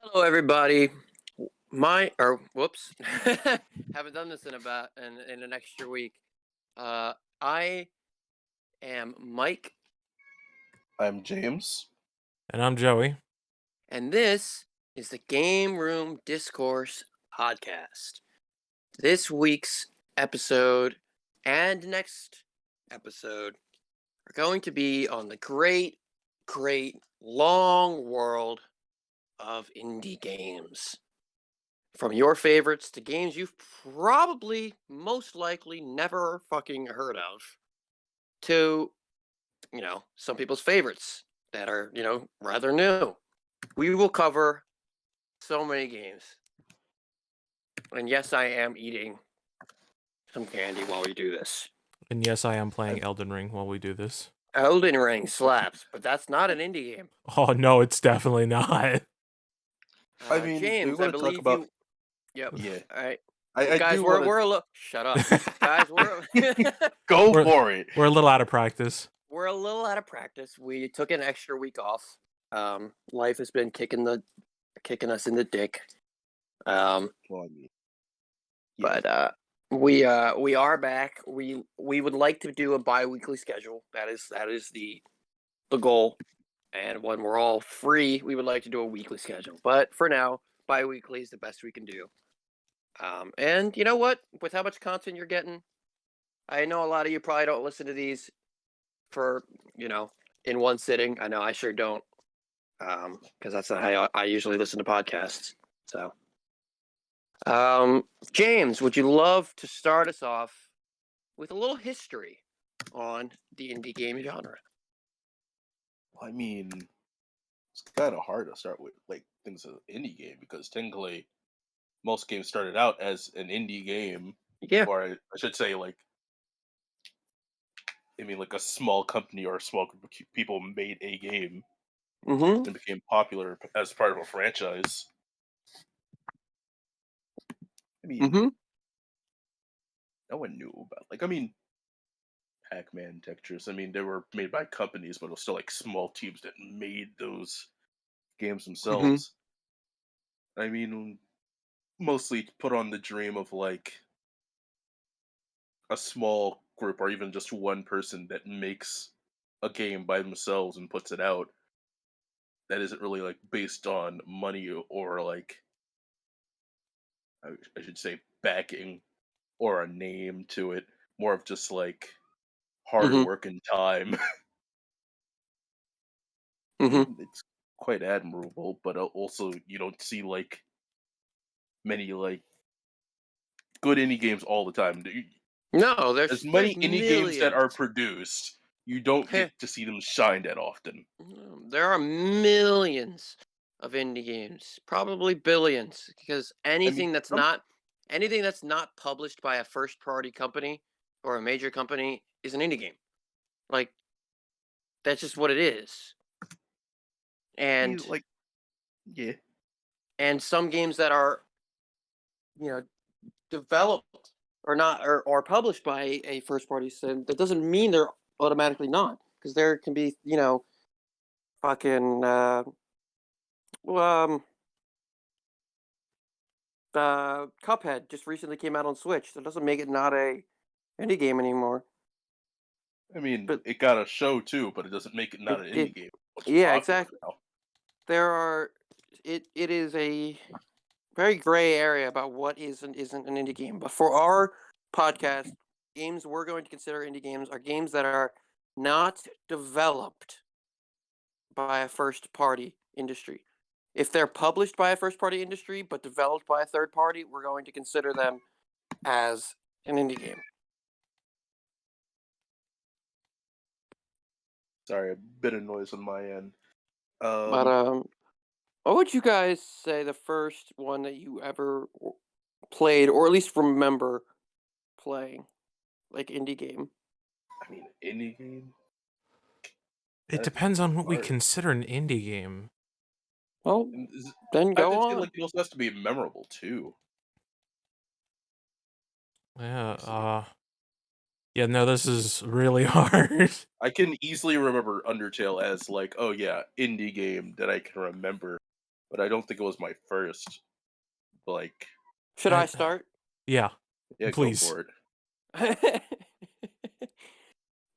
Hello, everybody. Whoops, haven't done this in an extra week. I am Mike, I'm James. And I'm Joey. and this is the Game Room Discourse podcast. This week's episode and next episode are going to be on the great, long world of indie games. From your favorites to games you've probably most likely never fucking heard of, to, some people's favorites that are, rather new. We will cover so many games. And yes, I am eating some candy while we do this. And yes, I am playing Elden Ring while we do this. Elden Ring slaps, but that's not an indie game. Oh, no, it's definitely not. I mean, do we James, I want to talk believe about? you. Yep. Yeah, All right. I Guys, do we're want we're a little. Shut up, guys. We're go We're- for it. We're a little out of practice. we're a little out of practice. We took an extra week off. Life has been kicking us in the dick. Well, I mean, yeah. But we are back. We would like to do a bi-weekly schedule. That is the goal. And when we're all free, we would like to do a weekly schedule. But for now, bi-weekly is the best we can do. And you know what? With how much content you're getting, I know a lot of you probably don't listen to these for, in one sitting. I know I sure don't. Because that's not how I usually listen to podcasts. So, James, would you love to start us off with a little history on the indie game genre? I mean, it's kind of hard to start with like things as an indie game because technically, most games started out as an indie game, Yeah. or I should say, like a small company or a small group of people made a game Mm-hmm. and became popular as part of a franchise. I mean, Mm-hmm. no one knew about Pac-Man, Tetris. I mean, they were made by companies, but it was still like small teams that made those games themselves. I mean, mostly put on the dream of like a small group or even just one person that makes a game by themselves and puts it out. That isn't really like based on money or like I should say backing or a name to it. More of just like hard Mm-hmm. work and time. I Mm-hmm. mean, it's quite admirable, but also you don't see like many like good indie games all the time. No, As there's many indie games that are millions. produced, you don't get to see them shine that often. There are millions of indie games, probably billions, because I mean, anything that's not published by a first party company or a major company is an indie game. Like, that's just what it is. And like, yeah, and some games that are, developed or not or published by a first party, so that doesn't mean they're automatically not, because there can be, fucking um Cuphead just recently came out on Switch. That doesn't make it not a indie game anymore. I mean, But it got a show too, but it doesn't make it not an indie it game. What's yeah, popular exactly. now? There are it is a very gray area about what is and isn't an indie game. But for our podcast, games we're going to consider indie games are games that are not developed by a first party industry. If they're published by a first party industry but developed by a third party, we're going to consider them as an indie game. Sorry, a bit of noise on my end. But what would you guys say the first one that you ever played, or at least remember playing, like indie game? I mean, indie game. It That's depends on what we hard. consider an indie game. Well, And then I go just feel on. like it also has to be memorable too. Yeah, yeah, no, this is really hard. I can easily remember Undertale as like, oh yeah, indie game that I can remember. but I don't think it was my first. Like, Should I start? Yeah, yeah, go please. for it.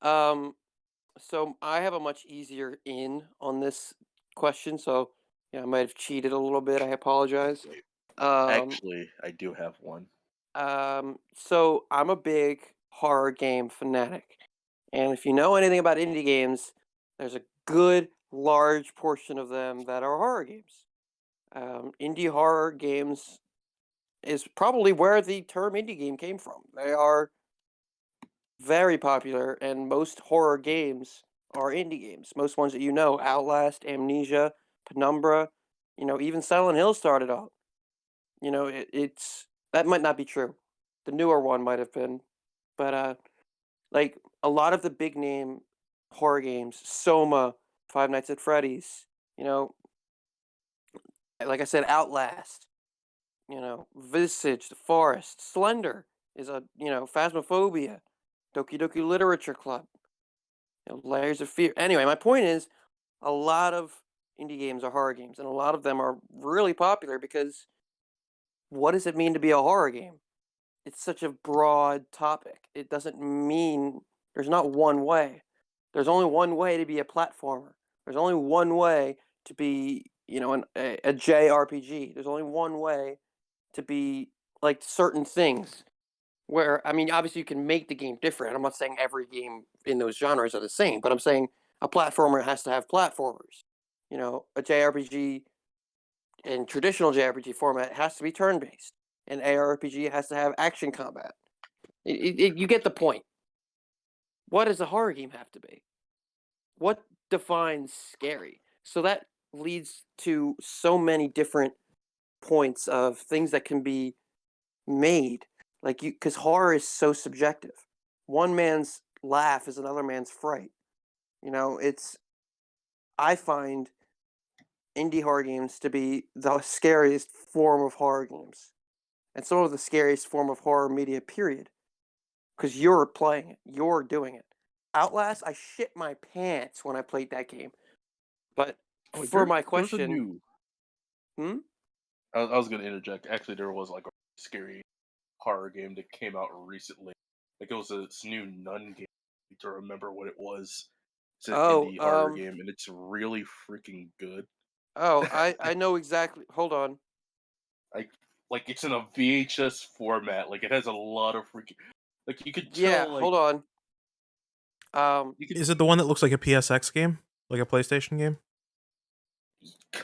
um, so I have a much easier in on this question. So yeah, I might have cheated a little bit. I apologize. Um, Actually, I do have one. so I'm a big horror game fanatic, and if you know anything about indie games, there's a good large portion of them that are horror games. Indie horror games is probably where the term indie game came from. They are very popular, and most horror games are indie games. Most ones that you know, Outlast, Amnesia, Penumbra, even Silent Hill started out. It's that might not be true. The newer one might have been, but like a lot of the big name horror games, Soma, Five Nights at Freddy's, you know, like I said, Outlast, Visage, The Forest, Slender is Phasmophobia, Doki Doki Literature Club, Layers of Fear. Anyway, my point is, a lot of indie games are horror games, and a lot of them are really popular because what does it mean to be a horror game? It's such a broad topic. It doesn't mean there's not one way. There's only one way to be a platformer. There's only one way to be, a JRPG. There's only one way to be like certain things. Where I mean, obviously you can make the game different. I'm not saying every game in those genres are the same, but I'm saying a platformer has to have platformers. A JRPG in traditional JRPG format has to be turn based. An ARPG has to have action combat. You get the point. What does a horror game have to be? What defines scary? So that leads to so many different points of things that can be made. Like because horror is so subjective. One man's laugh is another man's fright. It's I find indie horror games to be the scariest form of horror games, and some of the scariest form of horror media. Period. Because you're playing it, you're doing it. Outlast, I shit my pants when I played that game. But Oh, for my there's a question, new. hmm? I was gonna interject. Actually, there was like a scary horror game that came out recently. Like it was this new nun game. I need to remember what it was. It's an Oh, indie horror game, and it's really freaking good. I know exactly. Hold on. Like like it's in a VHS format. Like it has a lot of freaking. Like you could Yeah, tell. Like hold on. you could. Is it the one that looks like a PSX game? Like a PlayStation game?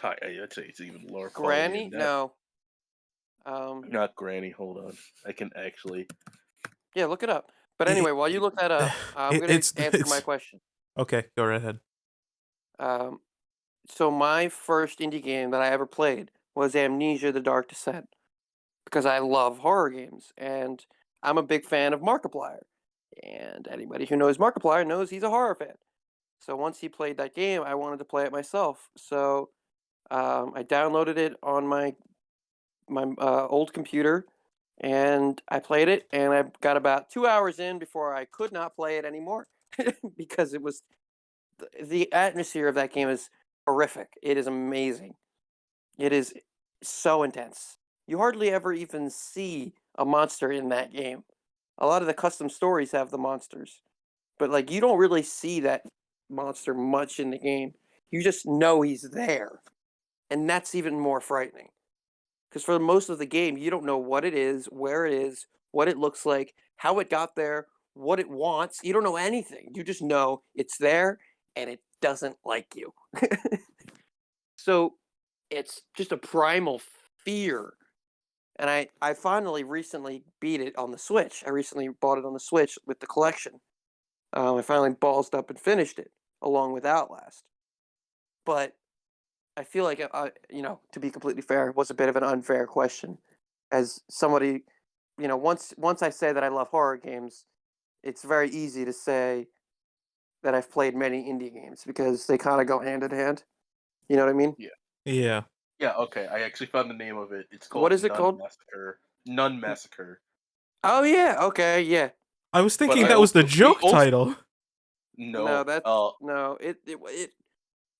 God, I'd say it's even lower quality Granny? than that. No. Not Granny. Hold on. I can actually. Yeah, look it up. But It, anyway, while you look that up, I'm it, gonna it's answer my question. okay. Go right ahead. Um, so my first indie game that I ever played was Amnesia: The Dark Descent because I love horror games and I'm a big fan of Markiplier. And anybody who knows Markiplier knows he's a horror fan. So once he played that game, I wanted to play it myself. So I downloaded it on my old computer, and I played it. And I got about 2 hours in before I could not play it anymore because it was the atmosphere of that game is horrific. It is amazing. It is so intense. You hardly ever even see a monster in that game. A lot of the custom stories have the monsters, but like you don't really see that monster much in the game. You just know he's there, and that's even more frightening. Because for most of the game, you don't know what it is, where it is, what it looks like, how it got there, what it wants. You don't know anything. You just know it's there and it doesn't like you. So it's just a primal fear. And I finally recently beat it on the Switch. I recently bought it on the Switch with the collection. I finally ballsed up and finished it along with Outlast. But I feel like, to be completely fair, it was a bit of an unfair question. As somebody, once I say that I love horror games, it's very easy to say that I've played many indie games because they kind of go hand in hand. You know what I mean? Yeah. Yeah. Yeah. Okay. I actually found the name of it. It's What called is it Nun called? Massacre. Nun Massacre. Oh yeah, okay, yeah. I was But thinking I that was the also joke title. No, no. that's no. It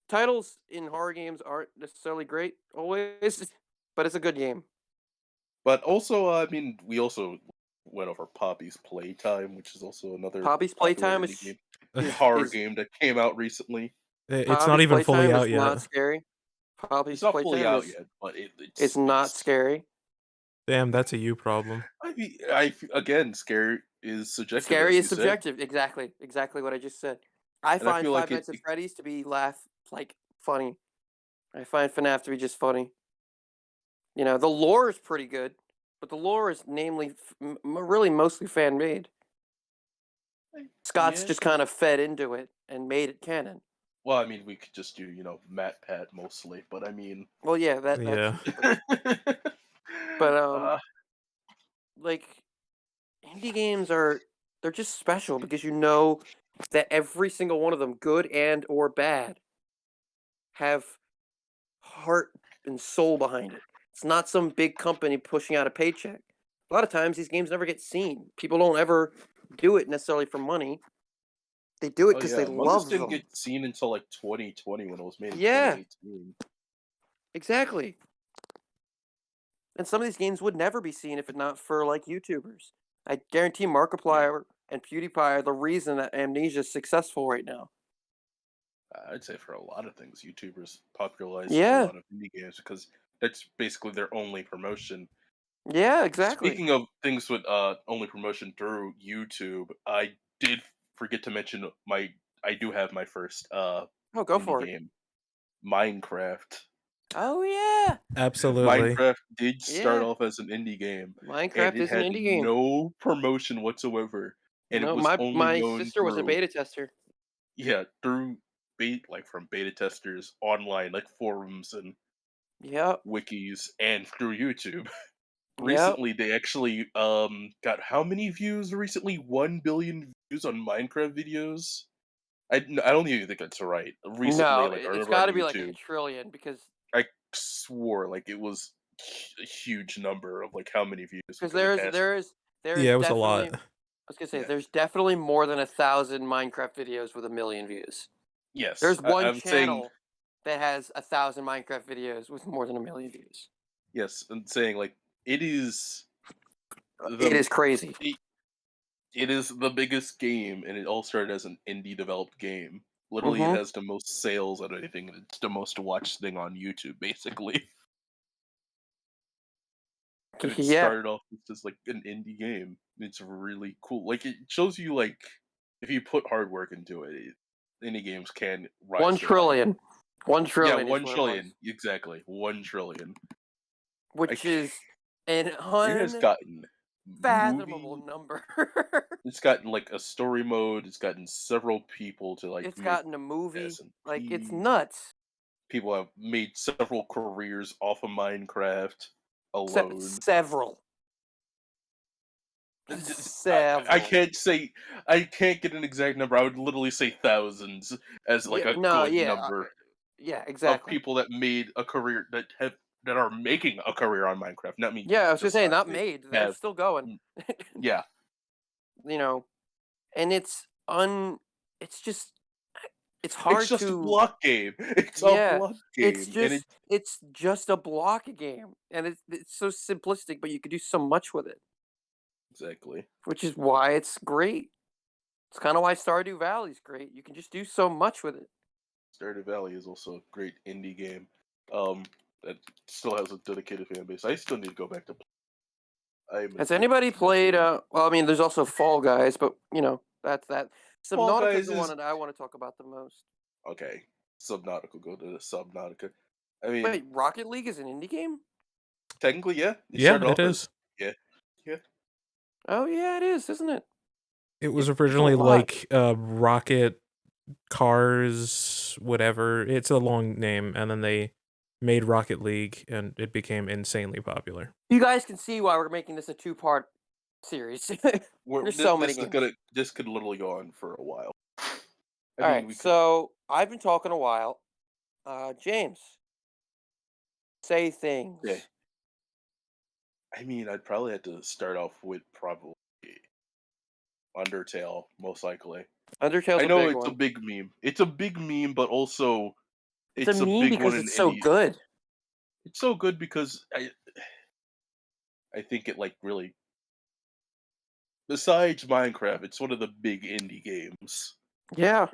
titles in horror games aren't necessarily great always, but it's a good game. But also, I mean, we also went over Poppy's Playtime, which is also another Poppy's popular Playtime indie game, is horror is game that came out recently. It's not Poppy's even fully Playtime out is yet. not scary. It's Poppy's not fully Playtime out yet, but is it's not scary. Damn, that's a you problem. I mean, again, scary is subjective, Scary as is you said, subjective. Exactly what I just said. I and I find feel Five like Nights at Freddy's to be funny. I find FNAF to be just funny. You know, the lore is pretty good, but the lore is really mostly fan made. Scott's yeah. just kind of fed into it and made it canon. Well, I mean, we could just do Matt Pat mostly, but I mean, Well, yeah, that Yeah. too. But uh, like indie games they're just special because you know that every single one of them, good and or bad, have heart and soul behind it. It's not some big company pushing out a paycheck. A lot of times these games never get seen. People don't ever do it necessarily for money. They do it oh because they yeah, one just love didn't them. get seen until like 2020 when it was made in Yeah, 2018. exactly. And some of these games would never be seen if it not for like YouTubers. I guarantee Yeah, Markiplier and PewDiePie are the reason that Amnesia is successful right now. I'd say for a lot of things, YouTubers popularized a Yeah, lot of indie games because that's basically their only promotion. yeah, exactly. Speaking of things with only promotion through YouTube, I did forget to mention I do have my first Oh, go indie for it. game, Minecraft. Oh yeah, Absolutely. Minecraft did start yeah. off as an indie game, and Minecraft it is an had indie game. no promotion whatsoever, and it No, was my only my known sister was a through beta tester. through from beta testers online, like forums and Yep, wikis, and through YouTube. yep. Recently, they actually got how many views recently? 1 billion views on Minecraft videos. I don't even think that's right. Recently, No, like I it's remember got on to be like a YouTube, trillion I swore like it was a huge number of like how many views because because it has there is Yeah, it was a definitely. lot. I was gonna say yeah there's definitely more than 1,000 Minecraft videos with 1 million views. yes There's one I'm saying channel that has 1,000 Minecraft videos with more than 1 million views. yes I'm saying like it is It the is crazy. it, it is the biggest game, and it all started as an indie developed game. Literally, it Mm-hmm. has the most sales out of anything. It's the most watched thing on YouTube, basically. And it Yeah. started off as just like an indie game. It's really cool. Like it shows you like if you put hard work into it, indie games can One rise to the height. trillion. One Yeah, trillion is one what it was, trillion exactly. 1 trillion. which Like is an it has gotten unfathomable movie. number. It's gotten like a story mode. It's gotten several people to like It's make gotten a movie. Like, it's SMP. nuts. People have made several careers off of Minecraft alone. Several. I Several. can't say I can't get an exact number. I would literally say thousands as like Yeah, a no, good yeah. number Yeah, of exactly. people that made a career that are making a career on Minecraft. Not me Yeah, I was gonna just say, not not they made. They're have still going. mm, yeah, You know, and it's just it's it's hard just a to block game. It's a yeah, block game and it's just a block game, and it's so simplistic, but you could do so much with it, exactly. which is why it's great. It's kind of why Stardew Valley's great. You can just do so much with it. Stardew Valley is also a great indie game. Um that still has a dedicated fan base. I still need to go back to I'm Has addicted anybody to that played? game. Well, I mean, there's also Fall Guys, but that's that. Fall Subnautica is Guys the one is that I want to talk about the most. okay. Subnautica, go to the Subnautica. I mean, Wait, Rocket League is an indie game? technically, yeah. It Yeah, started it off as is. yeah, yeah. Oh yeah, it is, isn't it? It was There's a originally lot. like Rocket Cars, whatever. It's a long name, and then they made Rocket League, and it became insanely popular. You guys can see why we're making this a two-part series. There's so many games. This could literally go on for a while. I All mean, right, we could. so I've been talking a while. James, say Yeah. things. I mean, I'd probably have to start off with probably Undertale, most likely. Undertale's I a know big it's a one. big meme. It's a big meme, but also It's a It's a meme big one because in it's so indie. good. It's so good because I think it like really, besides Minecraft, it's one of the big indie games. Yeah.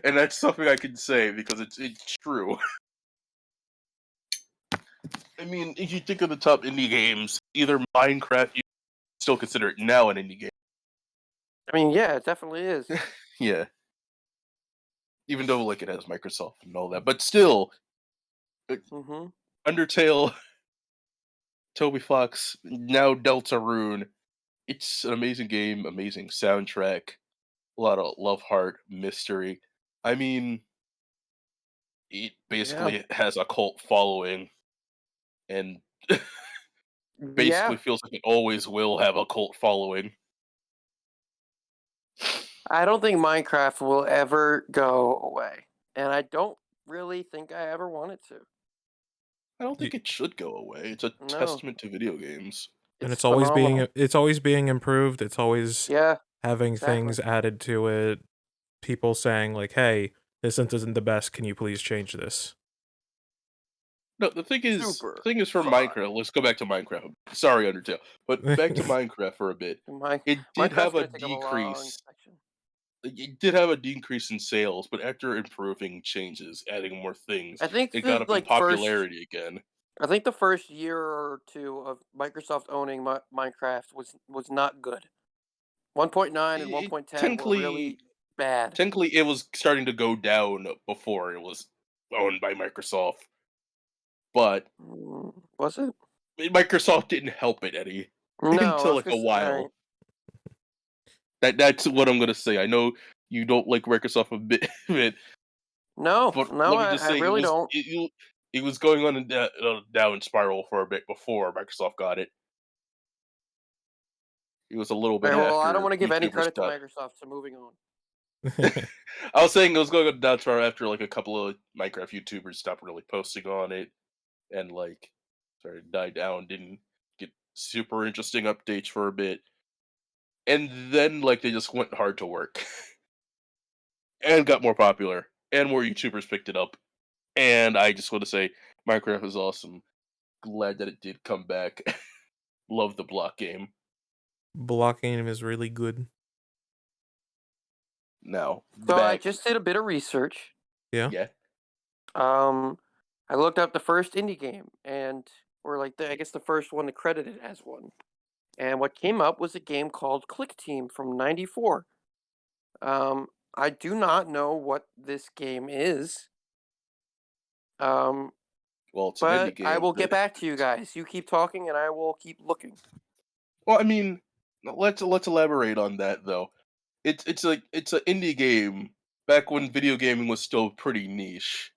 And that's something I can say because it's true. I mean, if you think of the top indie games, either Minecraft, you still consider it now an indie game. I mean, yeah, it definitely is. Yeah, even though like it has Microsoft and all that, but still, Mm-hmm. Undertale, Toby Fox, now Deltarune. It's an amazing game, amazing soundtrack, a lot of love, heart, mystery. I mean, it Yeah. basically has a cult following, and Yeah. basically feels like it always will have a cult following. I don't think Minecraft will ever go away. And I don't really think I ever want it to. I don't Y- think it should go away. It's a No. testament to video games. And It's phenomenal. it's always being improved. It's always Yeah, having exactly. things added to it. People saying like, "Hey, this isn't the best. Can you please change this?" No, the Super thing is for fun. Minecraft. Let's go back to Minecraft. Sorry, Undertale, but back to Minecraft for a bit. My It did Minecraft's have a gonna take up a long decrease. section. It did have a decrease in sales, but after improving changes, adding more things, I think it got the up in popularity again. I think the first year or two of Microsoft owning Minecraft was not good. 1.9 and It, 1.10 were technically, really bad. technically, it was starting to go down before it was owned by Microsoft, but Was it? Microsoft didn't help it any No, I until was like gonna a say, while. That's what I'm gonna say. I know you don't like Microsoft a bit, bit, no, but no, let me just I say really don't. it was going on a down spiral for a bit before Microsoft got it. It was a little bit Very well, I don't after want to give any YouTubers credit to got. Microsoft, so moving on. I was saying it was going on a down spiral after like a couple of Minecraft YouTubers stopped really posting on it and like started to die down, didn't get super interesting updates for a bit, and then like they just went hard to work and got more popular, and more YouTubers picked it up. And I just want to say Minecraft is awesome. Glad that it did come back. Love the block game. Block game is really good. Now So I back, just did a bit of research. Yeah. yeah. Um, I looked up the first indie game, or like I guess the first one accredited as one. And what came up was a game called Click Team from '94. Um, I do not know what this game is. Um, Well, it's an indie but I game. will get back to you guys. You keep talking, and I will keep looking. Well, I mean, let's elaborate on that though. It's an indie game back when video gaming was still pretty niche.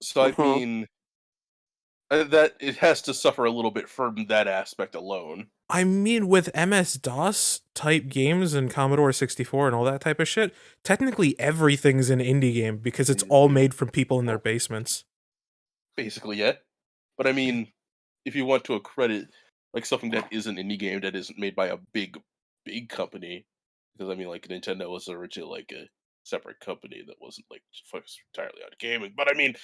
So I Hmm. mean that it has to suffer a little bit from that aspect alone. I mean, with MS-DOS type games and Commodore 64 and all that type of shit, technically everything's an indie game because it's all Mhm. made from people in their Well, basements. basically, yeah. But I mean, if you want to accredit like something that is an indie game that isn't made by a big company, because I mean, like Nintendo was originally like a separate company that wasn't like focused entirely on gaming. But I mean,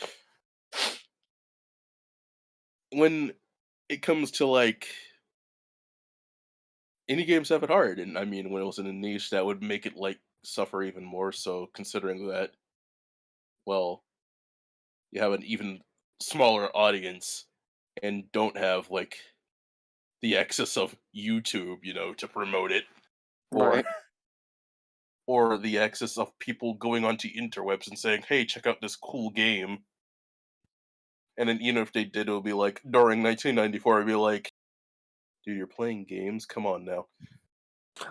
when it comes to like indie games have it hard, and I mean, when it was in a niche, that would make it like suffer even more. So considering that, well, you have an even smaller audience and don't have like the excess of YouTube, to promote it, or Right. or the access of people going onto interwebs and saying, "Hey, check out this cool game." And then even if they did, it would be like during 1994, it'd be like, "Dude, you're playing games? Come on now,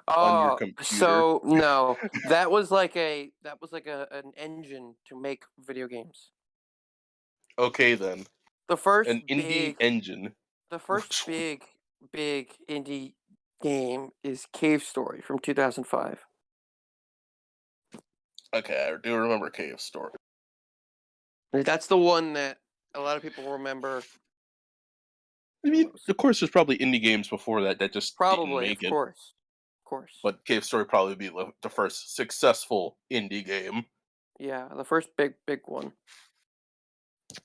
on your Oh, computer." so no, that was like an engine to make video games. Okay, then The first an indie big, engine. the first big indie game is Cave Story from 2005. Okay, I do remember Cave Story. That's the one that a lot of people remember I the mean, most. of course, there's probably indie games before that that just didn't Probably, make of it, course, of course. but Cave Story probably be the first successful indie game. Yeah, the first big one.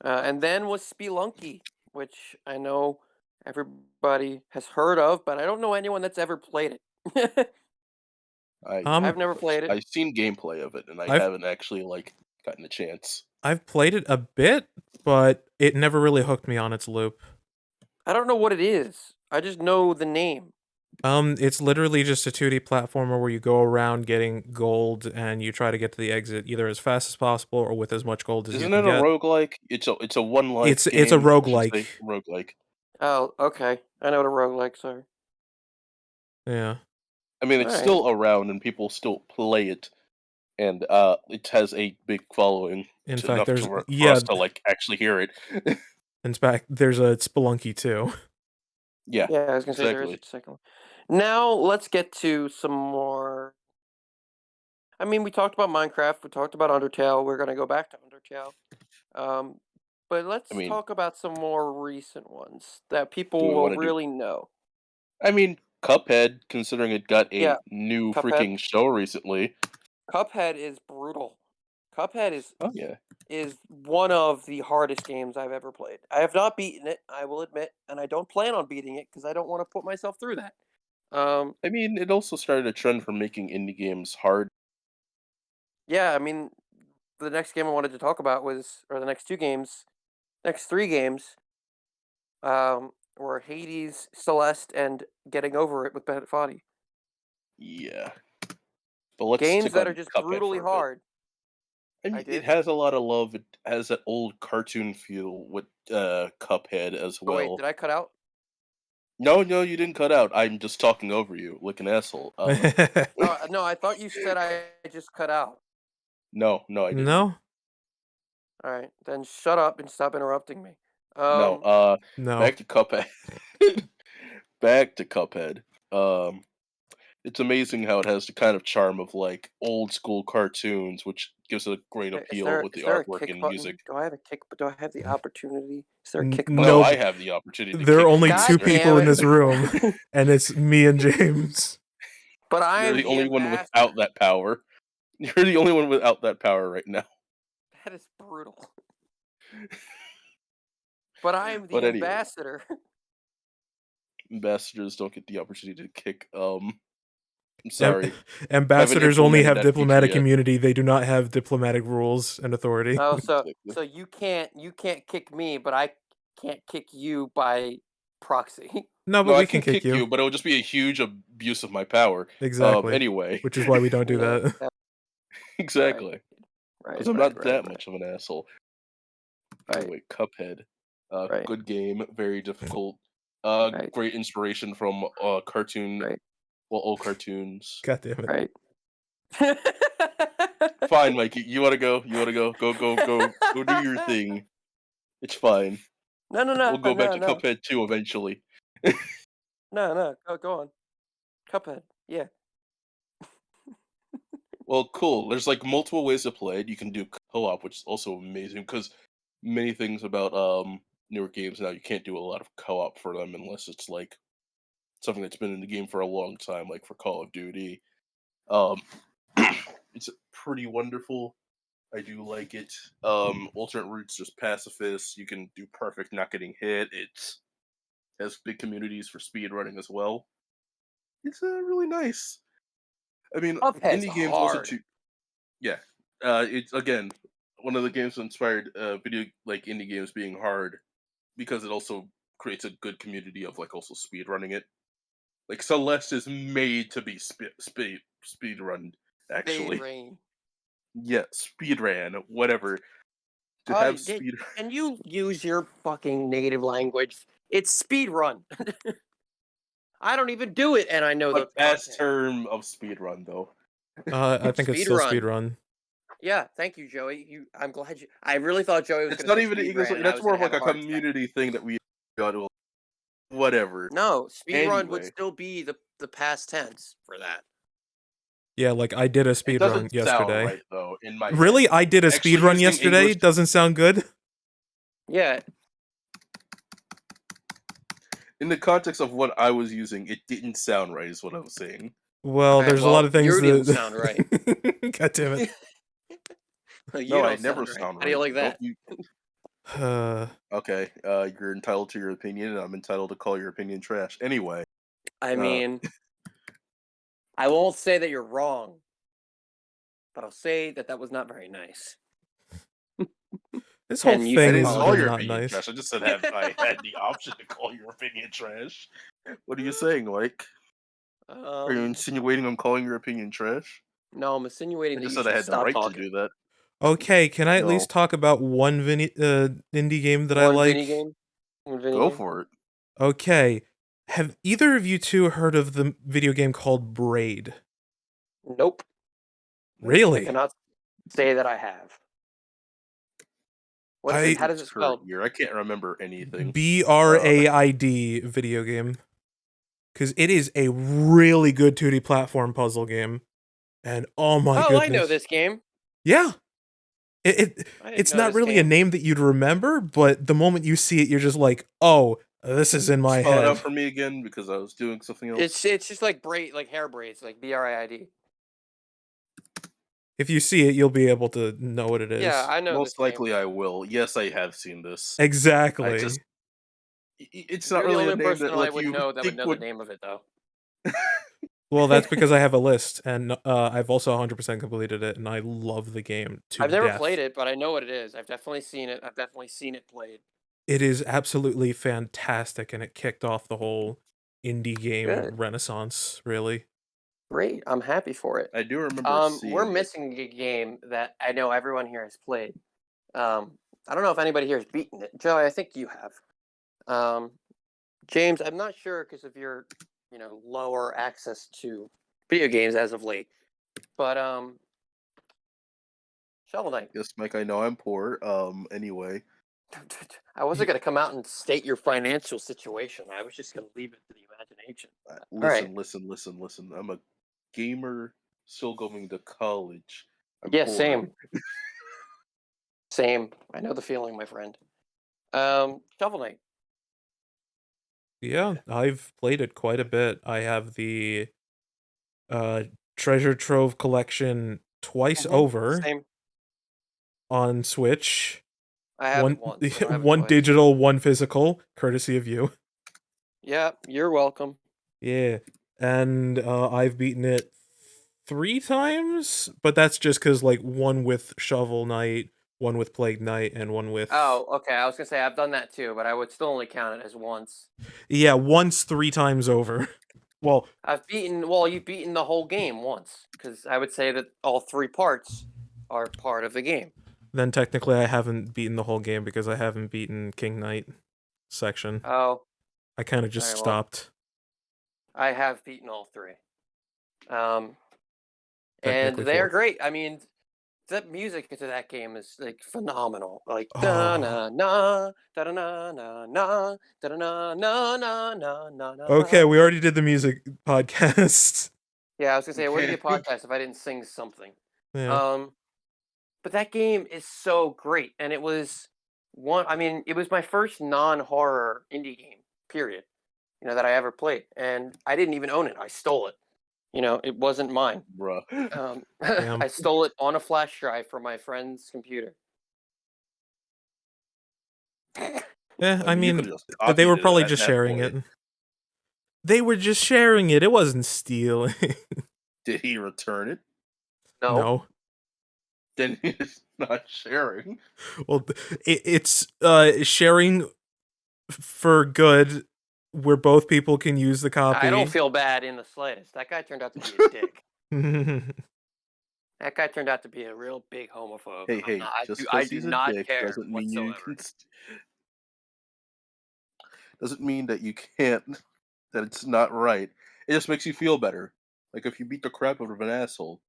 And then was Spelunky, which I know everybody has heard of, but I don't know anyone that's ever played it. I I've never played it. I've seen gameplay of it, and I I've haven't actually like gotten a chance. I've played it a bit, but it never really hooked me on its loop. I don't know what it is. I just know the name. It's literally just a 2D platformer where you go around getting gold and you try to get to the exit either as fast as possible or with as much gold as you Isn't can it a get. roguelike? It's a one life It's a game. I should say roguelike. roguelike. Oh, okay. I know what a roguelikes are. Yeah. I mean, All it's right. still around and people still play it, and it has a big following In to, fact, enough there's to, for yeah, us to like actually hear it. in fact, there's a Spelunky too. Yeah, Yeah, I was gonna say there is a exactly. second one. Now let's get to some more. I mean, we talked about Minecraft. We talked about Undertale. We're gonna go back to Undertale. Um, but I let's mean, talk about some more recent ones that do people we will want to do? really know. I mean, Cuphead, considering it got Yeah, a new Cuphead. freaking show recently. Cuphead is brutal. Cuphead Oh yeah. is one of the hardest games I've ever played. I have not beaten it, I will admit, and I don't plan on beating it because I don't want to put myself through that. Um, I mean, it also started a trend for making indie games hard. yeah, I mean, the next game I wanted to talk about was, or the next two games, next three games, were Hades, Celeste, and Getting Over It with Bennett Foddy. Yeah. But let's Games stick that are on just Cuphead brutally for a bit. hard. I I mean, it did. has a lot of love. It has that old cartoon feel with Cuphead as Oh wait, well. did I cut out? No, no, you didn't cut out. I'm just talking over you like an asshole. Oh no, I thought you said I just cut out. No, no, I didn't. No? All right, then shut up and stop interrupting me. No, No. back to Cuphead. Back to Cuphead. Um, it's amazing how it has the kind of charm of like old school cartoons, which gives it a great Is appeal there with the is there a artwork kick and music. button? Do I have a kick? Do I have the opportunity? Is there a kick No, button? No, I have the opportunity to there are kick only you two God people in damn this room, it! and it's me and James. But I You're am the the only one without ambassador. that power. You're the only one without that power right now. That is brutal. But I am the But anyway, ambassador. ambassadors don't get the opportunity to kick. I'm Am- sorry, haven't Ambassadors only implemented have that feature diplomatic yet. immunity. They do not have diplomatic rules and authority. Oh, Exactly. so you can't kick me, but I can't kick you by proxy. No, No, but I we can can kick kick you. you, but it would just be a huge abuse of my power. Exactly. Anyway, Which is why we don't do Yeah. that. Right. exactly, Right. because I'm Right. not Right. that much of an asshole. Right. Anyway, Cuphead, Right. good game, very difficult. Right. Great inspiration from cartoon, Right. well, old cartoons. God damn it. Right. Fine, Mikey, you wanna go? You wanna go? Go do your thing. It's fine. No. No. We'll No. go back No. to No. Cuphead 2 eventually. No. No. Go on. Cuphead. Yeah. Well, cool. There's like multiple ways to play it. You can do co-op, which is also amazing because many things about newer games now you can't do a lot of co-op for them unless it's like something that's been in the game for a long time, like for Call of Duty. Um, it's pretty wonderful. I do like it. Alternate routes, there's pacifists. You can do perfect, not getting hit. It's has big communities for speed running as well. It's really nice. I mean, Cuphead's indie games also hard. too. Yeah, it's again one of the games that inspired video like indie games being hard because it also creates a good community of like also speed running it. Like Celeste is made to be speed run. Fade Actually, rain. yeah, speed ran, whatever. To Oh, have speed, can you use your fucking native language? It's speed run. I don't even do it, and I know the what best content. term of speed run though? I think it's Speed still run. speedrun. Yeah, thank you, Joey. I'm glad you. I really thought Joey was It's going to not say even an speed English. ran, and I That's was more going of to have like a a heart attack. community thing that we got to whatever. No, speed run would Anyway, still be the past tense for that. Yeah, like I did a it speedrun doesn't sound yesterday. right though in my head. Really? I did a Actually, speedrun using yesterday? English Doesn't sound good? Yeah. in the context of what I was using, it didn't sound right. Is what I was saying. Well, Okay. there's a lot Well, of things you didn't that sound right. God damn it. You No, I don't never sound right. sound How do you right. like Don't that? you? Uh, Okay, you're entitled to your opinion, and I'm entitled to call your opinion trash. Anyway, I uh, mean, I won't say that you're wrong, but I'll say that that was not very nice. this whole And you I thing should didn't has call been your apologize. not opinion nice. trash. I just said I had the option to call your opinion trash. What are you saying, Mike? Are you Um, insinuating I'm calling your opinion trash? no, I'm insinuating I that just you said I should had the stop right to talking. do that. Okay, can I at No, least talk about one indie game that I One Vinny like? game? One Vinny go game? for it. Okay, have either of you two heard of the video game called Braid? Nope. I Really? cannot say that I have. What is it? I How does Its it current spell? year. I can't remember anything. BRAID video game because it is a really good 2D platform puzzle game, and oh my Oh, I know goodness, this game. yeah, it I didn't it's know not this really a game. name that you'd remember, but the moment you see it, you're just like, oh, this is in my Spell it out head. for me again because I was doing something else. It's just like like hair braids, like BRAID. If you see it, you'll be able to know what it Yeah, is. I know this Most game. likely I will. Yes, I have seen this. I just Exactly. it's not You're the really a only name person that that I like would you know that would think know the would. name of it, though. Well, that's because I have a list, and I've also 100% completed it, and I love the game to I've never played death. it, but I know what it is. I've definitely seen it. I've definitely seen it played. It is absolutely fantastic, and it kicked off the whole indie game Good. renaissance, really. Great. I'm happy for it. I do remember We're seeing it. missing a game that I know everyone here has played. I don't know if anybody here has beaten it. Joey, I think you have. Um, James, I'm not sure because of your, lower access to video games as of late. But Shovel Knight. Yes, Mike, I know I'm poor. Anyway, I wasn't going to come out and state your financial situation. I was just going to leave it to the imagination. All right. listen. I'm a gamer, still going to college. I'm Yeah, poor. same. Same. I know the feeling, my friend. Shovel Knight. Yeah, I've played it quite a bit. I have the uh, Treasure Trove collection twice over Same. on Switch. I have it One once. I don't have it one twice. digital, one physical, courtesy of you. Yeah, you're welcome. Yeah, and I've beaten it 3 times, but that's just because like one with Shovel Knight, one with Plague Knight, and one with Oh, okay. I was gonna say I've done that too, but I would still only count it as once. yeah, once 3 times over. Well, You've beaten the whole game once, because I would say that all three parts are part of the game. then technically I haven't beaten the whole game because I haven't beaten King Knight section. Oh, I kind of all just right. Well, stopped. I have beaten all three. Um, and Technically they are 4. great. I mean, the music to that game is like phenomenal. Like da Oh. na na da na na na da na na na na na Okay, na. we already did the music podcast. Yeah, I was gonna say it wouldn't be Okay. a podcast if I didn't sing something. Yeah. Um, but that game is so great, and it was one. I mean, it was my first non-horror indie game, period. That I ever played, and I didn't even own it. I stole it. It wasn't mine. Bruh. Damn. I stole it on a flash drive from my friend's computer. Yeah, I I mean, you could mean, have just they were copied it probably at just that sharing point. it. They were just sharing it. It wasn't stealing. Did he return it? No, No. Then he's not sharing. Well, it's sharing for good where both people can use the I don't copy. feel bad in the slightest. That guy turned out to be a dick. That guy turned out to be a real big homophobe. Hey, And I'm hey, not. just I because do he's a not dick care doesn't mean you whatsoever. can. Doesn't mean that you can't. That it's not right. It just makes you feel better. Like if you beat the crap out of an asshole.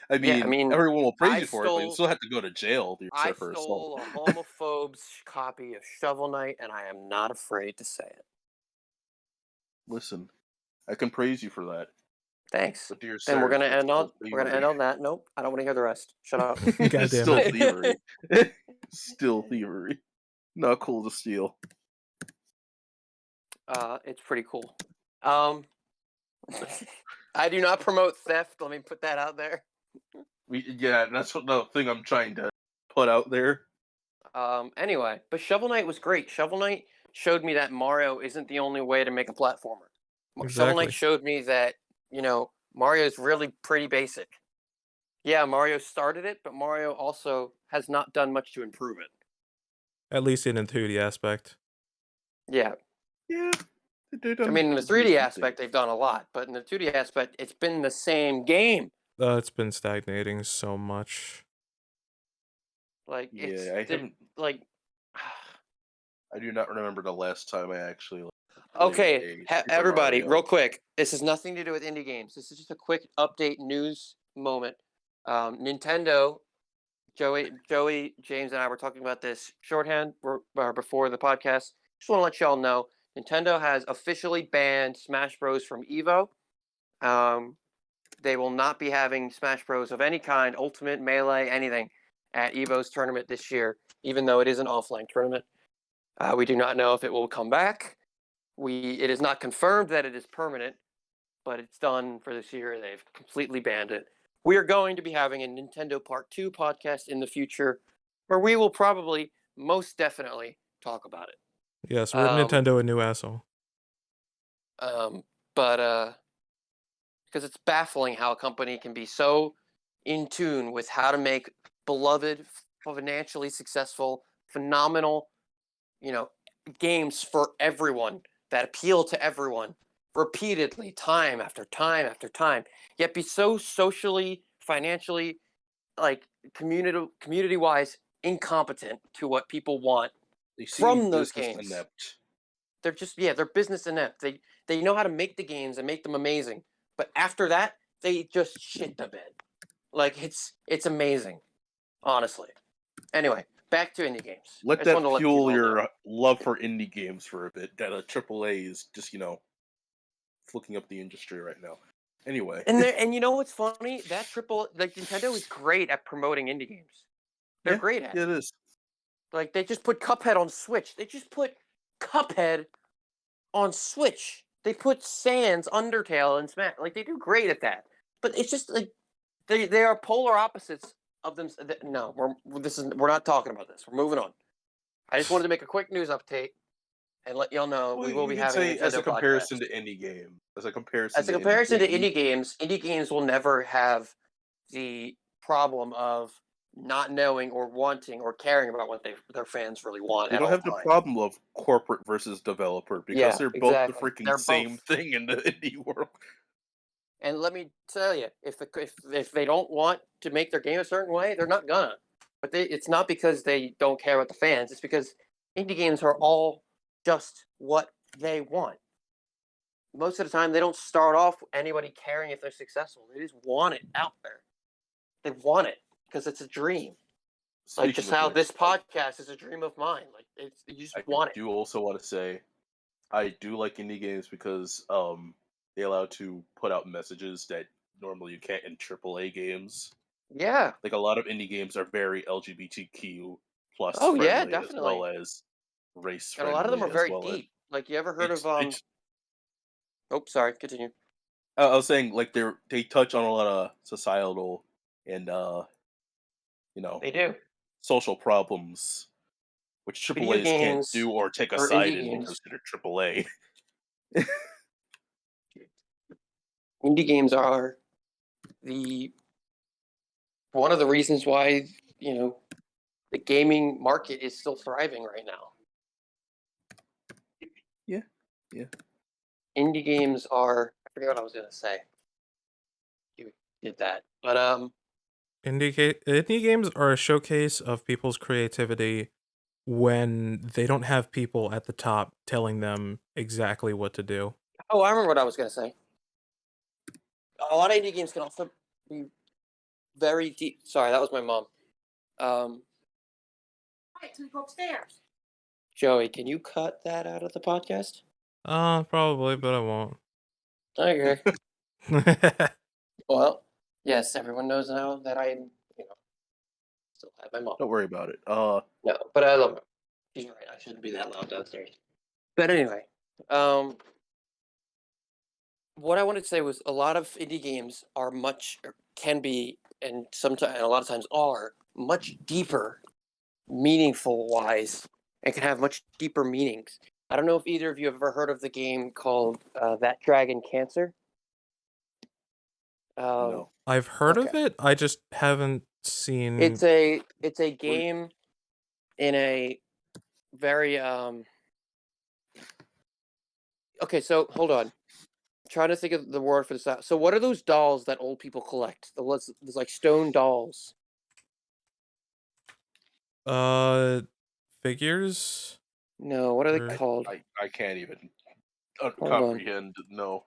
I Yeah, I mean, mean, everyone will praise I you for it, but you stole still have to go to jail I for assault. stole a homophobe's copy of Shovel Knight, and I am not afraid to say it. Listen, I can praise you for that, Thanks. but dear Then we're sir, gonna it's end still on we're gonna thievery. end on that. Nope, I don't want to hear the rest. Shut up. God It's damn still it. thievery. Still thievery. Not cool to steal. It's pretty cool. Um, I do not promote theft. Let me put that out there. That's what the thing I'm trying to put out there. Anyway, but Shovel Knight was great. Shovel Knight showed me that Mario isn't the only way to make a platformer. Shovel Knight Exactly. showed me that, Mario is really pretty basic. Yeah, Mario started it, but Mario also has not done much to improve it. At least in the 2D aspect. Yeah. Yeah, they I done mean, in the do 3D some aspect, things. they've done a lot, but in the 2D aspect, it's been the same game. It's been stagnating so much. Like, Yeah, I haven't. like, I do not remember the last time I actually played okay, a Super everybody, Mario. real quick. This has nothing to do with indie games. This is just a quick update news moment. Nintendo, Joey, James, and I were talking about this shorthand before the podcast. Just want to let y'all know Nintendo has officially banned Smash Bros. From Evo. They will not be having Smash Bros. Of any kind, Ultimate, Melee, anything, at Evo's tournament this year, even though it is an offline tournament. We do not know if it will come back. It is not confirmed that it is permanent, but it's done for this year. They've completely banned it. We are going to be having a Nintendo Part 2 podcast in the future where we will probably, most definitely, talk about it. Yes, rip Nintendo a new asshole. But because it's baffling how a company can be so in tune with how to make beloved, financially successful, phenomenal, games for everyone that appeal to everyone repeatedly, time after time after time, yet be so socially, financially, like community wise incompetent to what people want They seem from those business games. inept. They're business inept. They know how to make the games and make them amazing, but after that, they just shit the bed. Like it's amazing, honestly. Anyway, back to indie games. I Let just wanted that to let you fuel all know. your love for indie games for a bit. That AAA is just flicking up the industry right now. Anyway, And you know what's funny? Nintendo is great at promoting indie games. They're yeah, great at yeah, it. it is. Like they just put Cuphead on Switch. They just put Cuphead on Switch. They put Sans, Undertale, and Smash. Like they do great at that. But it's just like they are polar opposites of them. No, we're not talking about this. We're moving on. I just wanted to make a quick news update and let y'all know Well, we will you be could having a say as a Nintendo comparison podcast. to indie game. As a comparison As a to indie comparison to game, indie games will never have the problem of not knowing or wanting or caring about what their fans really want they at don't all have the times. problem of corporate versus developer because Yeah, they're both the exactly. freaking They're same both. thing in the indie world. And let me tell you, if they don't want to make their game a certain way, they're not gonna. But it's not because they don't care about the fans. It's because indie games are all just what they want. Most of the time, they don't start off anybody caring if they're successful. They just want it out there. They want it because it's a dream. Like Speaking just of how which, this podcast is a dream of mine. Like you just I want it. do also want to say I do like indie games because they allow to put out messages that normally you can't in AAA games. Yeah. Like a lot of indie games are very LGBTQ plus Oh yeah, friendly as well definitely. as race And a lot of them are friendly as very well as deep. Like you ever heard of it's Oh, sorry. Continue. I was saying like they touch on a lot of societal and you know They do. social problems which Video AAAs can't games do or take a or side indie in games. because they're AAA. Indie games are the one of the reasons why the gaming market is still thriving right now. Yeah, yeah. Indie games are. I forget what I was gonna say. You did that, but Indie games are a showcase of people's creativity when they don't have people at the top telling them exactly what to do. Oh, I remember what I was gonna say. A lot of indie games can also be very deep. Sorry, that was my mom. Right, so we go upstairs. Joey, can you cut that out of the podcast? Probably, but I won't. Okay. Well, yes, everyone knows now that I, still have my mom. Don't worry about it. No, but I love her. She's right. I shouldn't be that loud downstairs. But anyway, what I wanted to say was a lot of indie games can be and sometimes, and a lot of times are much deeper, meaningful wise, and can have much deeper meanings. I don't know if either of you have ever heard of the game called That Dragon Cancer. No. I've heard of Okay. it. I just haven't seen. It's a game in a very Okay, so hold on. Trying to think of the word for this. So what are those dolls that old people collect? There's like stone dolls. Figures. No, what are they Or- called? I can't even Hold on. comprehend. No.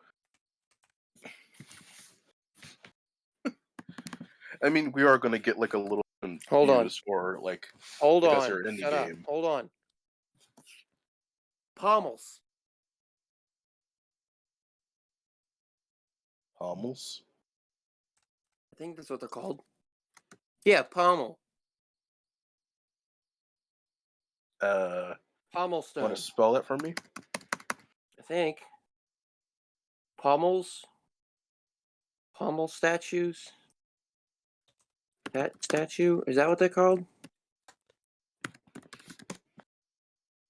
I mean, we are going to get like a little Hold on. confused, or like Hold because on. they're indie Shut up. game. Hold on. Pommels. Pommels. I think that's what they're called. Yeah, pommel. Pommel stone. Want to spell it for me? I think. Pommels. Pommel statues. That statue? Is that what they're called?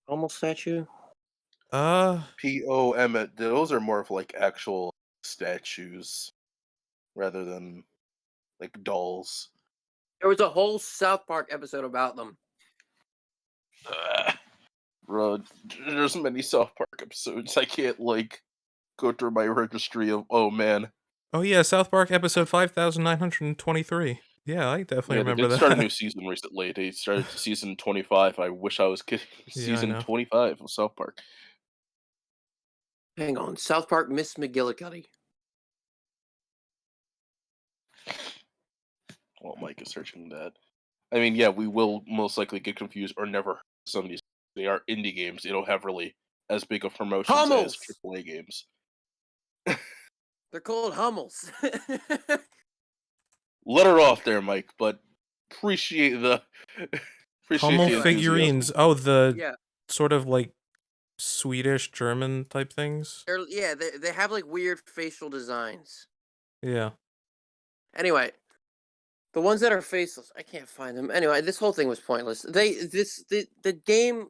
Pommel statue? POM. Those are more of like actual statues rather than like dolls. There was a whole South Park episode about them. Bro, there's many South Park episodes. I can't like go through my registry of. Oh man. Oh yeah, South Park episode 5923. Yeah, I definitely Yeah, they remember did start a that. new season recently. They started season 25. I wish I was kidding. Yeah, I Season know. 25 of South Park. Hang on. South Park Miss McGillicuddy. Well, Mike is searching that. I mean, yeah, we will most likely get confused or never heard of some of these. They are indie games. They don't have really as big of promotions as Hummels! AAA games. They're called Hummels. Let her off there, Mike, but appreciate the appreciate Hummel the enthusiasm. figurines. Oh, the Yeah. sort of like Swedish German type things. They have like weird facial designs. Yeah. Anyway, the ones that are faceless, I can't find them. Anyway, this whole thing was pointless. The game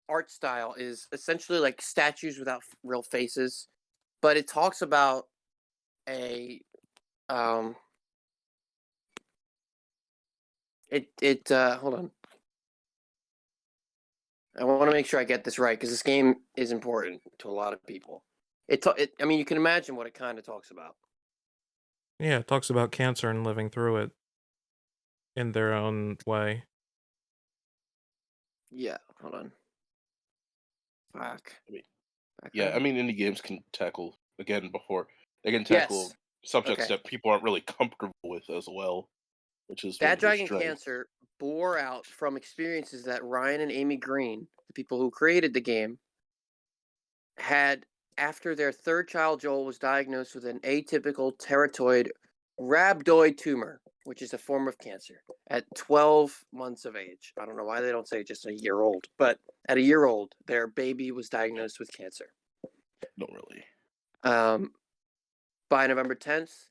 art style is essentially like statues without real faces, but it talks about a hold on. I want to make sure I get this right because this game is important to a lot of people. I mean, you can imagine what it kind of talks about. Yeah, it talks about cancer and living through it in their own way. Yeah, hold on. Fuck. Yeah, I mean, indie games can tackle again before they can Yes. tackle subjects Okay. that people aren't really comfortable with as well, which is one That of their Dragon strengths. Cancer bore out from experiences that Ryan and Amy Green, the people who created the game, had after their third child Joel was diagnosed with an atypical teratoid rhabdoid tumor, which is a form of cancer, at 12 months of age. I don't know why they don't say just a year old, but at a year old, their baby was diagnosed with cancer. Not really. By November 10th,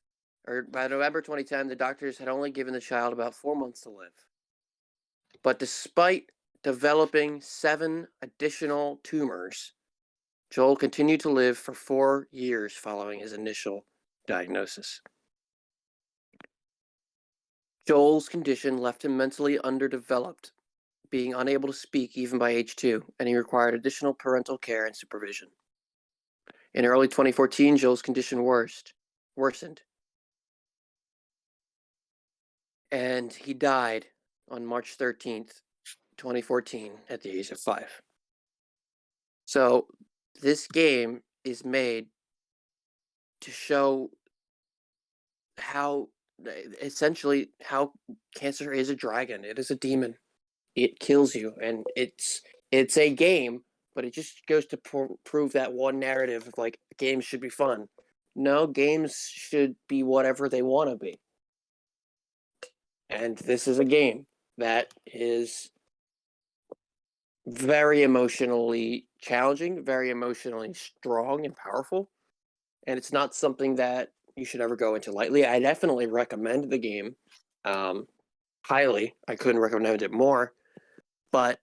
or by November 2010, the doctors had only given the child about 4 months to live. But despite developing 7 additional tumors, Joel continued to live for 4 years following his initial diagnosis. Joel's condition left him mentally underdeveloped, being unable to speak even by age 2, and he required additional parental care and supervision. In early 2014, Joel's condition worsened, and he died on March 13th, 2014, at the age of 5. So, this game is made to show how essentially how cancer is a dragon. It is a demon. It kills you, and it's a game, but it just goes to prove that one narrative of like games should be fun. No, games should be whatever they want to be. And this is a game that is very emotionally challenging, very emotionally strong and powerful. And it's not something that you should ever go into lightly. I definitely recommend the game highly. I couldn't recommend it more. But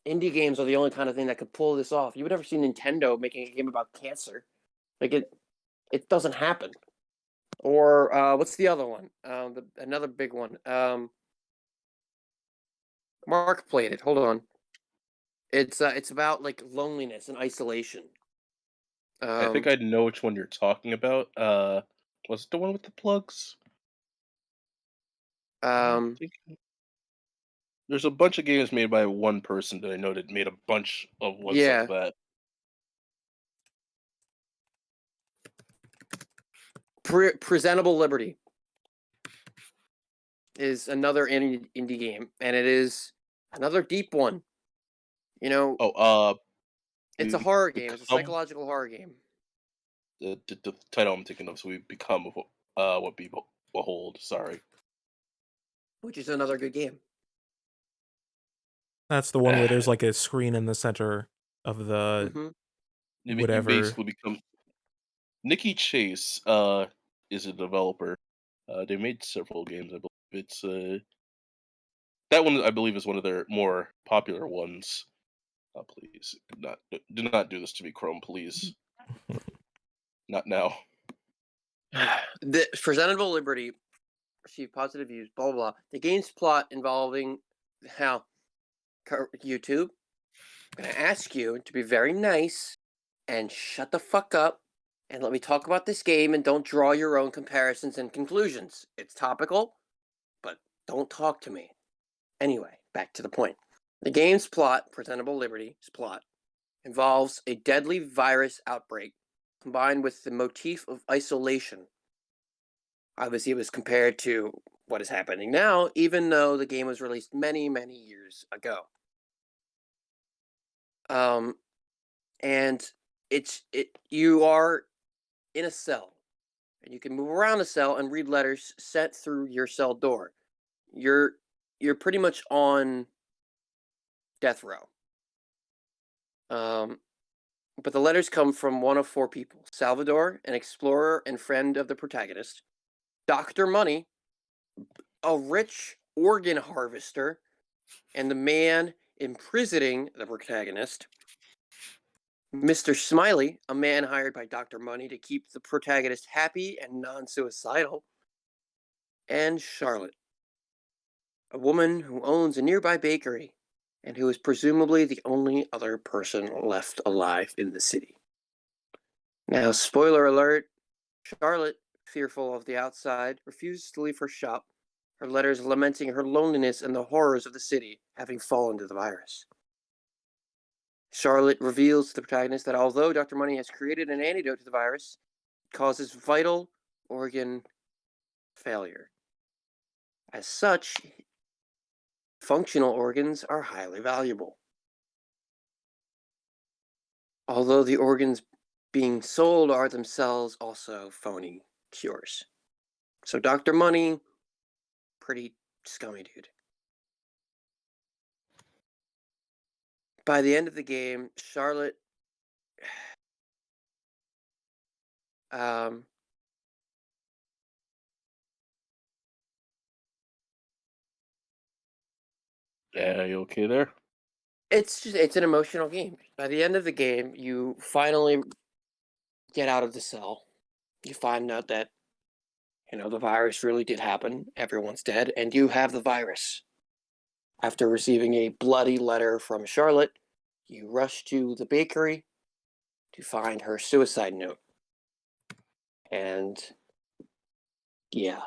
indie games are the only kind of thing that could pull this off. You would never see Nintendo making a game about cancer. Like it doesn't happen. Or what's the other one? Another big one. Mark played it. Hold on. It's about like loneliness and isolation. I think I know which one you're talking about. Was it the one with the plugs? I Um, think there's a bunch of games made by one person that I know that made a bunch of ones like yeah. that. Presentable Liberty is another indie game, and it is another deep one. You know, Oh, it's we a horror game. It's a become psychological horror game, the title I'm thinking of. So we become what people behold. Sorry. which is another good game. That's the one where there's like a screen in the center of the Mm-hmm. You whatever. basically become Nikki Chase. Is a developer. They made several games. I believe it's that one. I believe is one of their more popular ones. Please do not do this to me, Chrome. Please, not now. The Presentable Liberty received positive views. Blah blah blah. The game's plot involving how YouTube. I'm gonna ask you to be very nice and shut the fuck up and let me talk about this game and don't draw your own comparisons and conclusions. It's topical, but don't talk to me. Anyway, back to the point. The game's plot, Presentable Liberty's plot, involves a deadly virus outbreak combined with the motif of isolation. Obviously, it was compared to what is happening now, even though the game was released many, many years ago. And you are in a cell, and you can move around the cell and read letters sent through your cell door. You're pretty much on death row. But the letters come from one of four people: Salvador, an explorer and friend of the protagonist; Dr. Money, a rich organ harvester, and the man imprisoning the protagonist; Mr. Smiley, a man hired by Dr. Money to keep the protagonist happy and non suicidal; and Charlotte, a woman who owns a nearby bakery and who is presumably the only other person left alive in the city. Now, spoiler alert, Charlotte, fearful of the outside, refuses to leave her shop, her letters lamenting her loneliness and the horrors of the city, having fallen to the virus. Charlotte reveals to the protagonist that although Dr. Money has created an antidote to the virus, it causes vital organ failure. As such, functional organs are highly valuable. Although the organs being sold are themselves also phony cures. So Dr. Money, pretty scummy dude. By the end of the game, Charlotte um Yeah, you okay there? it's an emotional game. By the end of the game, you finally get out of the cell. You find out that the virus really did happen. Everyone's dead, and you have the virus. After receiving a bloody letter from Charlotte, you rush to the bakery to find her suicide note. And yeah.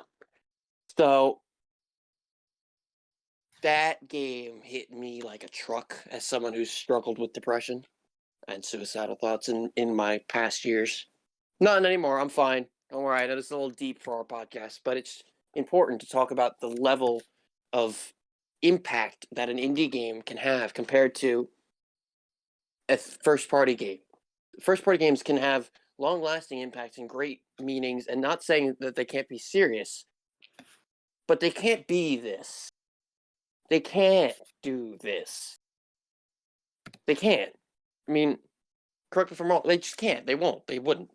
So that game hit me like a truck as someone who's struggled with depression and suicidal thoughts in my past years. Not anymore. I'm fine. Don't worry. I know this is a little deep for our podcast, but it's important to talk about the level of impact that an indie game can have compared to a first party game. First party games can have long lasting impacts and great meanings, and not saying that they can't be serious, but they can't be this. They can't do this. They can't. I mean, correct me if I'm wrong. They just can't. They won't. They wouldn't.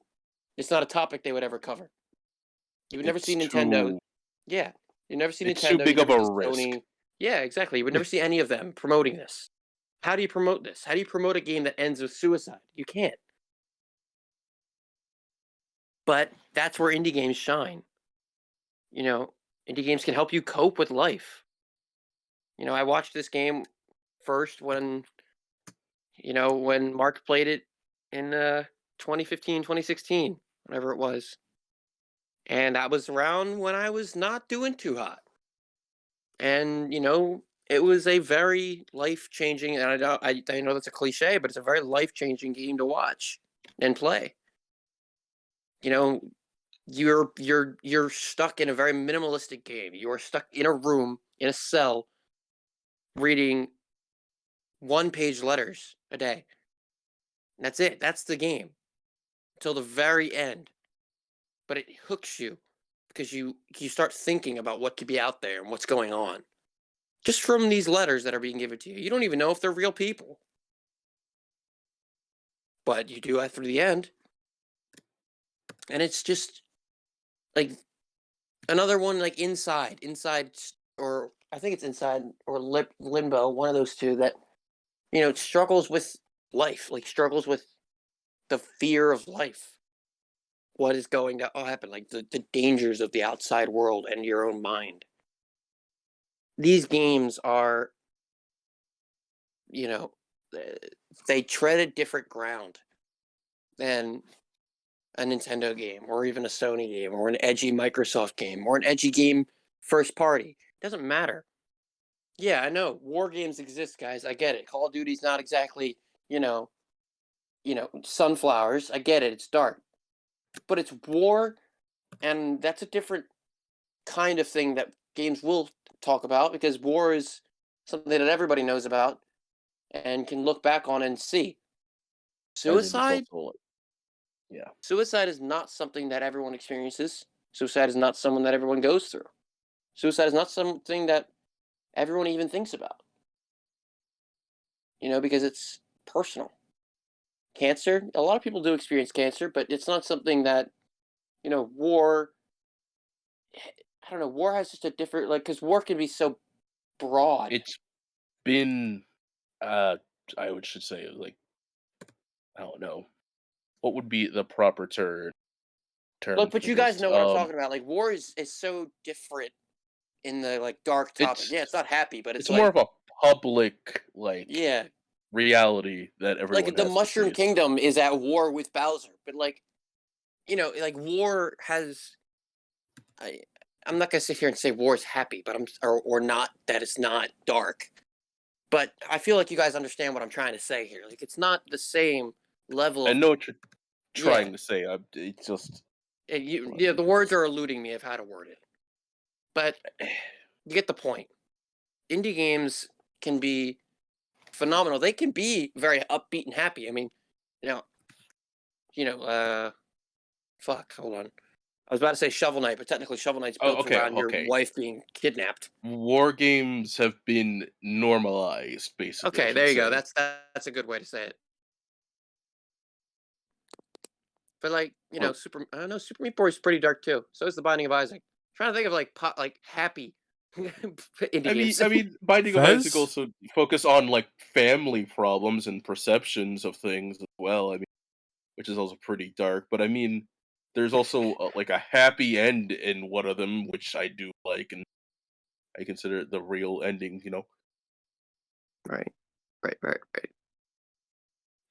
It's not a topic they would ever cover. You would never see It's Nintendo. too Yeah, you never see it's too Nintendo. You big of never a see risk. Sony. Yeah, exactly. You would never see any of them promoting this. How do you promote this? How do you promote a game that ends with suicide? You can't. But that's where indie games shine. You know, indie games can help you cope with life. I watched this game first when Mark played it in 2015, 2016, whenever it was. And that was around when I was not doing too hot. And, it was a very life-changing, and I know that's a cliche, but it's a very life-changing game to watch and play. You know, you're stuck in a very minimalistic game. You are stuck in a room, in a cell, reading one-page letters a day. And that's it. That's the game till the very end. But it hooks you because you start thinking about what could be out there and what's going on. Just from these letters that are being given to you. You don't even know if they're real people. But you do after the end. And it's just like another one like inside, or I think it's Inside or Limbo, one of those two that it struggles with life, like struggles with the fear of life. What is going to happen, like the dangers of the outside world and your own mind. These games are, you know, they tread a different ground than a Nintendo game or even a Sony game or an edgy Microsoft game or an edgy game first party. Doesn't matter. Yeah, I know. War games exist, guys. I get it. Call of Duty's not exactly, you know, sunflowers. I get it. It's dark. But it's war, and that's a different kind of thing that games will talk about because war is something that everybody knows about and can look back on and see. I think it's Suicide? also yeah. Suicide is not something that everyone experiences. Suicide is not someone that everyone goes through. Suicide is not something that everyone even thinks about, because it's personal. Cancer, a lot of people do experience cancer, but it's not something that, war, I don't know, war has just a different, like, because war can be so broad. It's been uh should say like I don't know. What would be the proper term Look, but for you guys this? know what I'm talking about. Like, war is so different in the, like, dark topic. It's Yeah, it's not happy, but it's it's more like, of a public like yeah, reality that everyone like the has to Mushroom face. Kingdom is at war with Bowser, but like, like war has. I, I'm not gonna sit here and say war is happy, but or not that it's not dark. But I feel like you guys understand what I'm trying to say here. Like, it's not the same level I of, know what you're yeah. trying to say. It's just Yeah, the words are eluding me of how to word it, but you get the point. Indie games can be phenomenal. They can be very upbeat and happy. I mean, you know, you know, fuck, hold on. I was about to say Shovel Knight, but technically Shovel Knight's oh, built okay, around your okay. wife being kidnapped. War games have been normalized, basically, I Okay, should there you go. say. That's a good way to say it. But like, Or I don't know, Super Meat Boy is pretty dark too. So is The Binding of Isaac. Trying to think of like like happy indie games. I mean, Binding of Isaac Fez? also focus on like family problems and perceptions of things as well. I mean, which is also pretty dark. But I mean, there's also like a happy end in one of them, which I do like, and I consider it the real ending. Right, right.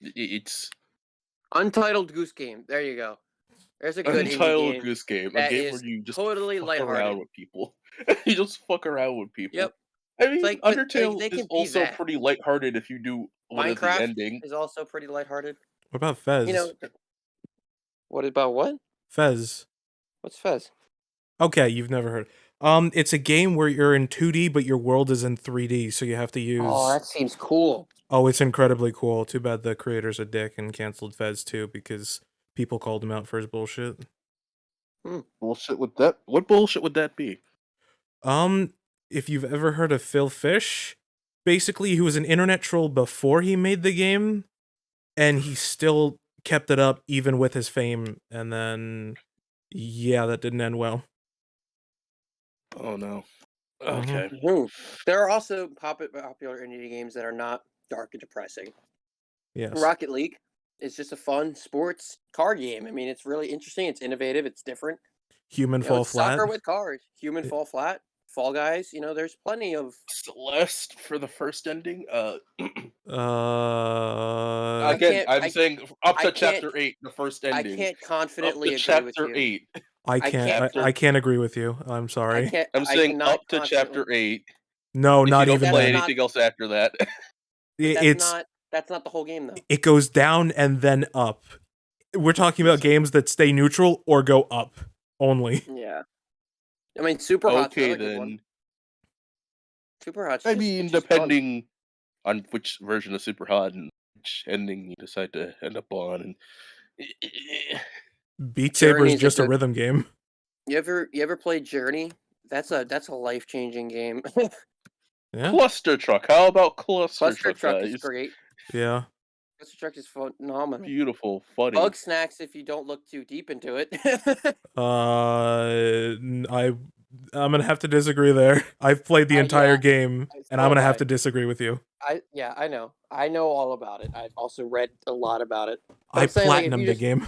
It's Untitled Goose Game. There you go. There's a good indie Untitled game Goose Game, a that game where is you just totally fuck around lighthearted. with people. You just fuck around with people. Yep. I It's mean, like, but like Undertale they is can be also that. pretty lighthearted if you do one of the Minecraft ending. is also pretty lighthearted. What about You know, Fez? what about what? Fez. What's Fez? Okay, you've never heard. It's a game where you're in 2D, but your world is in 3D, so you have to Oh, use. that seems cool. Oh, it's incredibly cool. Too bad the creator's a dick and canceled Fez too because people called him out for his bullshit. Bullshit with that. What bullshit would that be? Um, if you've ever heard of Phil Fish, basically he was an internet troll before he made the game, and he still kept it up even with his fame, and then yeah, that didn't end well. Oh no. Mhm. Okay. There are also popular indie games that are not dark and depressing. Yes. Rocket League is just a fun sports card game. I mean, it's really interesting. It's innovative. It's different. Human Fall It's Flat. soccer with cards. Human It- Fall Flat. Fall Guys. There's plenty of. Celeste for the first ending. Uh, Again, can't. I'm saying up I to can't. chapter 8, the first I ending. can't Up to confidently agree with chapter you. 8. I I can't. can't. I can't agree with you. I'm I sorry. can't. I'm I saying cannot up to confidently. chapter 8. No, If you not don't even play then. anything else after that. But It's that's not the whole game though. it goes down and then up. We're talking about games that stay neutral or go up only. Yeah. I mean, Super Hot's Okay, another good one. then. Super Hot's I just, mean, it's just fun. depending on which version of Super Hot and which ending you decide to end up on, and Beat Saber is Journey's a just a good. rhythm game. You ever played Journey? That's a life-changing game. Yeah. Cluster Truck. How about Cluster Cluster Truck, Truck is guys? great. Yeah. Cluster Truck is phenomenal. Beautiful, funny. Bug Snacks if you don't look too deep into it. I'm gonna have to disagree there. I've played the entire Yeah, game, and I'm so gonna have have I. to disagree with you. I know. I know all about it. I've also read a lot about it. But I I'm saying, like, if you platinumed the just game.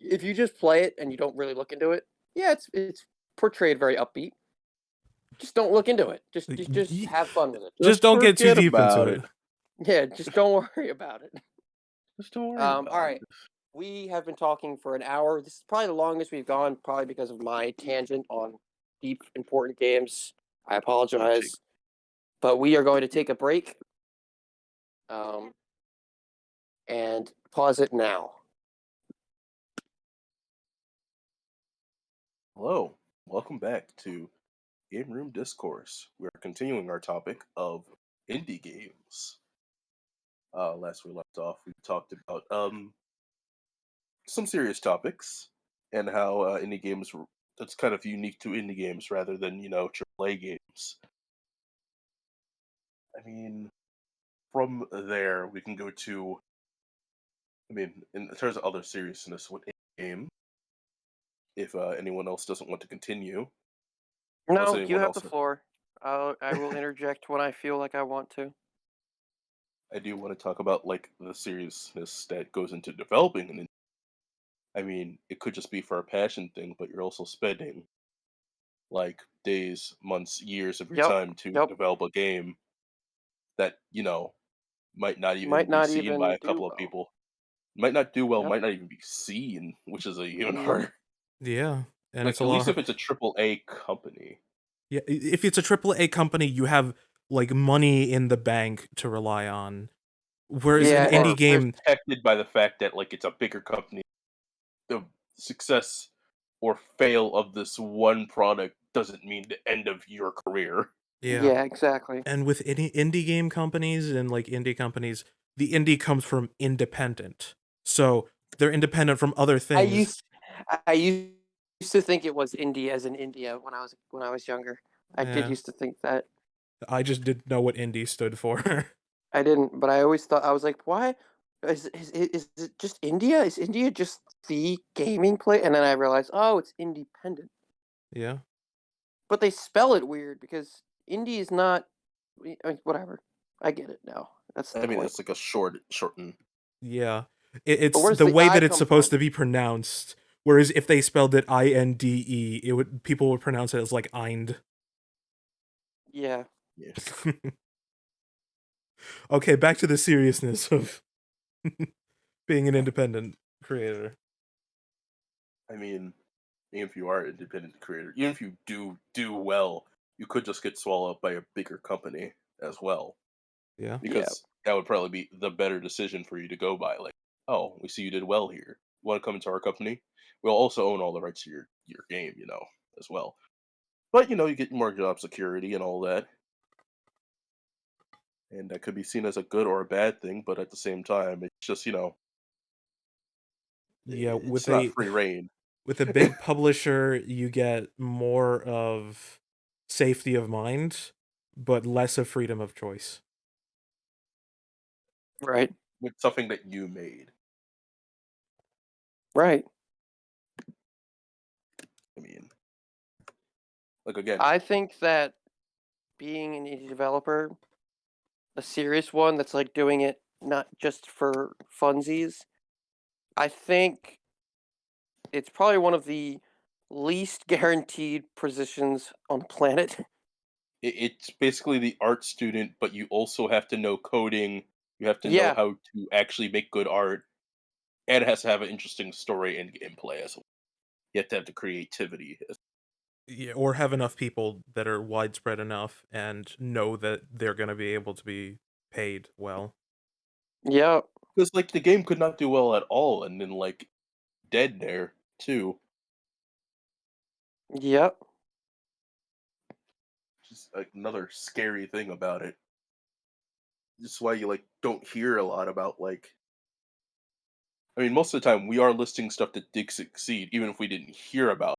if you just play it and you don't really look into it, yeah, it's portrayed very upbeat. Just don't look into it. Just have fun with it. Just don't get too forget deep into about it. Yeah, just don't worry about it. Just don't worry All about right. it. We have been talking for an hour. This is probably the longest we've gone, probably because of my tangent on deep, important games. I apologize. But we are going to take a break and pause it now. Hello, welcome back to Gameroom Discourse. We are continuing our topic of indie games. Last we left off, we talked about some serious topics and how indie games that's kind of unique to indie games rather than AAA games. I mean, from there we can go to. I mean, in terms of other seriousness with indie game, if anyone else doesn't want to continue, unless No, you anyone have the else, floor. I will interject when I feel like I want to. I do want to talk about like the seriousness that goes into developing an. I mean, it could just be for a passion thing, but you're also spending like days, months, years of your Yep. time to Yep. develop a game that might not even Might be not seen by even a do couple of well. people. Might not do well, Yep. might not even be seen, which is even Yep. harder. Yeah, and it's Like a at lot. least if it's a triple A company. Yeah, if it's a AAA company, you have like money in the bank to rely on. Whereas an Yeah, and indie Or there's game, protected by the fact that like it's a bigger company. The success or fail of this one product doesn't mean the end of your career. yeah. yeah, exactly. And with any indie game companies and like indie companies, the indie comes from independent. So they're independent from other I things. used I used to think it was India as in India when I was younger. I did Yeah. used to think that. I just didn't know what indie stood for. I didn't, but I always thought I was like, why is it just India? Is India just the gaming play? And then I realized, oh, it's independent. Yeah. But they spell it weird because indie is not. I mean, whatever. I get it now. That's the I mean, point. it's like a shortened. Yeah. But It's where does the the way I that it's come supposed from? to be pronounced. Whereas if they spelled it INDE, people would pronounce it as like Eind. Yeah. Yeah. Okay, back to the seriousness of being an independent creator. I mean, even if you are an independent creator, even if you do well, you could just get swallowed up by a bigger company as well. Yeah. Yeah. Because that would probably be the better decision for you to go by. Like, oh, we see you did well here. Want to come into our company? We'll also own all the rights to your game, as well. But you get more job security and all that, and that could be seen as a good or a bad thing. But at the same time, it's just Yeah, it's not free reign. with a big publisher, you get more of safety of mind, but less of freedom of choice. Right. With something that you made. Right. I mean, like again, I think that being an indie developer, a serious one that's like doing it not just for funsies, I think it's probably one of the least guaranteed positions on the planet. it's basically the art student, but you also have to know coding. You have to know Yeah, how to actually make good art, and it has to have an interesting story and gameplay as well. You have to have the creativity. Yeah, or have enough people that are widespread enough and know that they're going to be able to be paid well. yeah, Because like the game could not do well at all, and then like dead there too. yep, Just like another scary thing about it. This is why you like don't hear a lot about like. I mean, most of the time we are listing stuff that did succeed, even if we didn't hear about. It,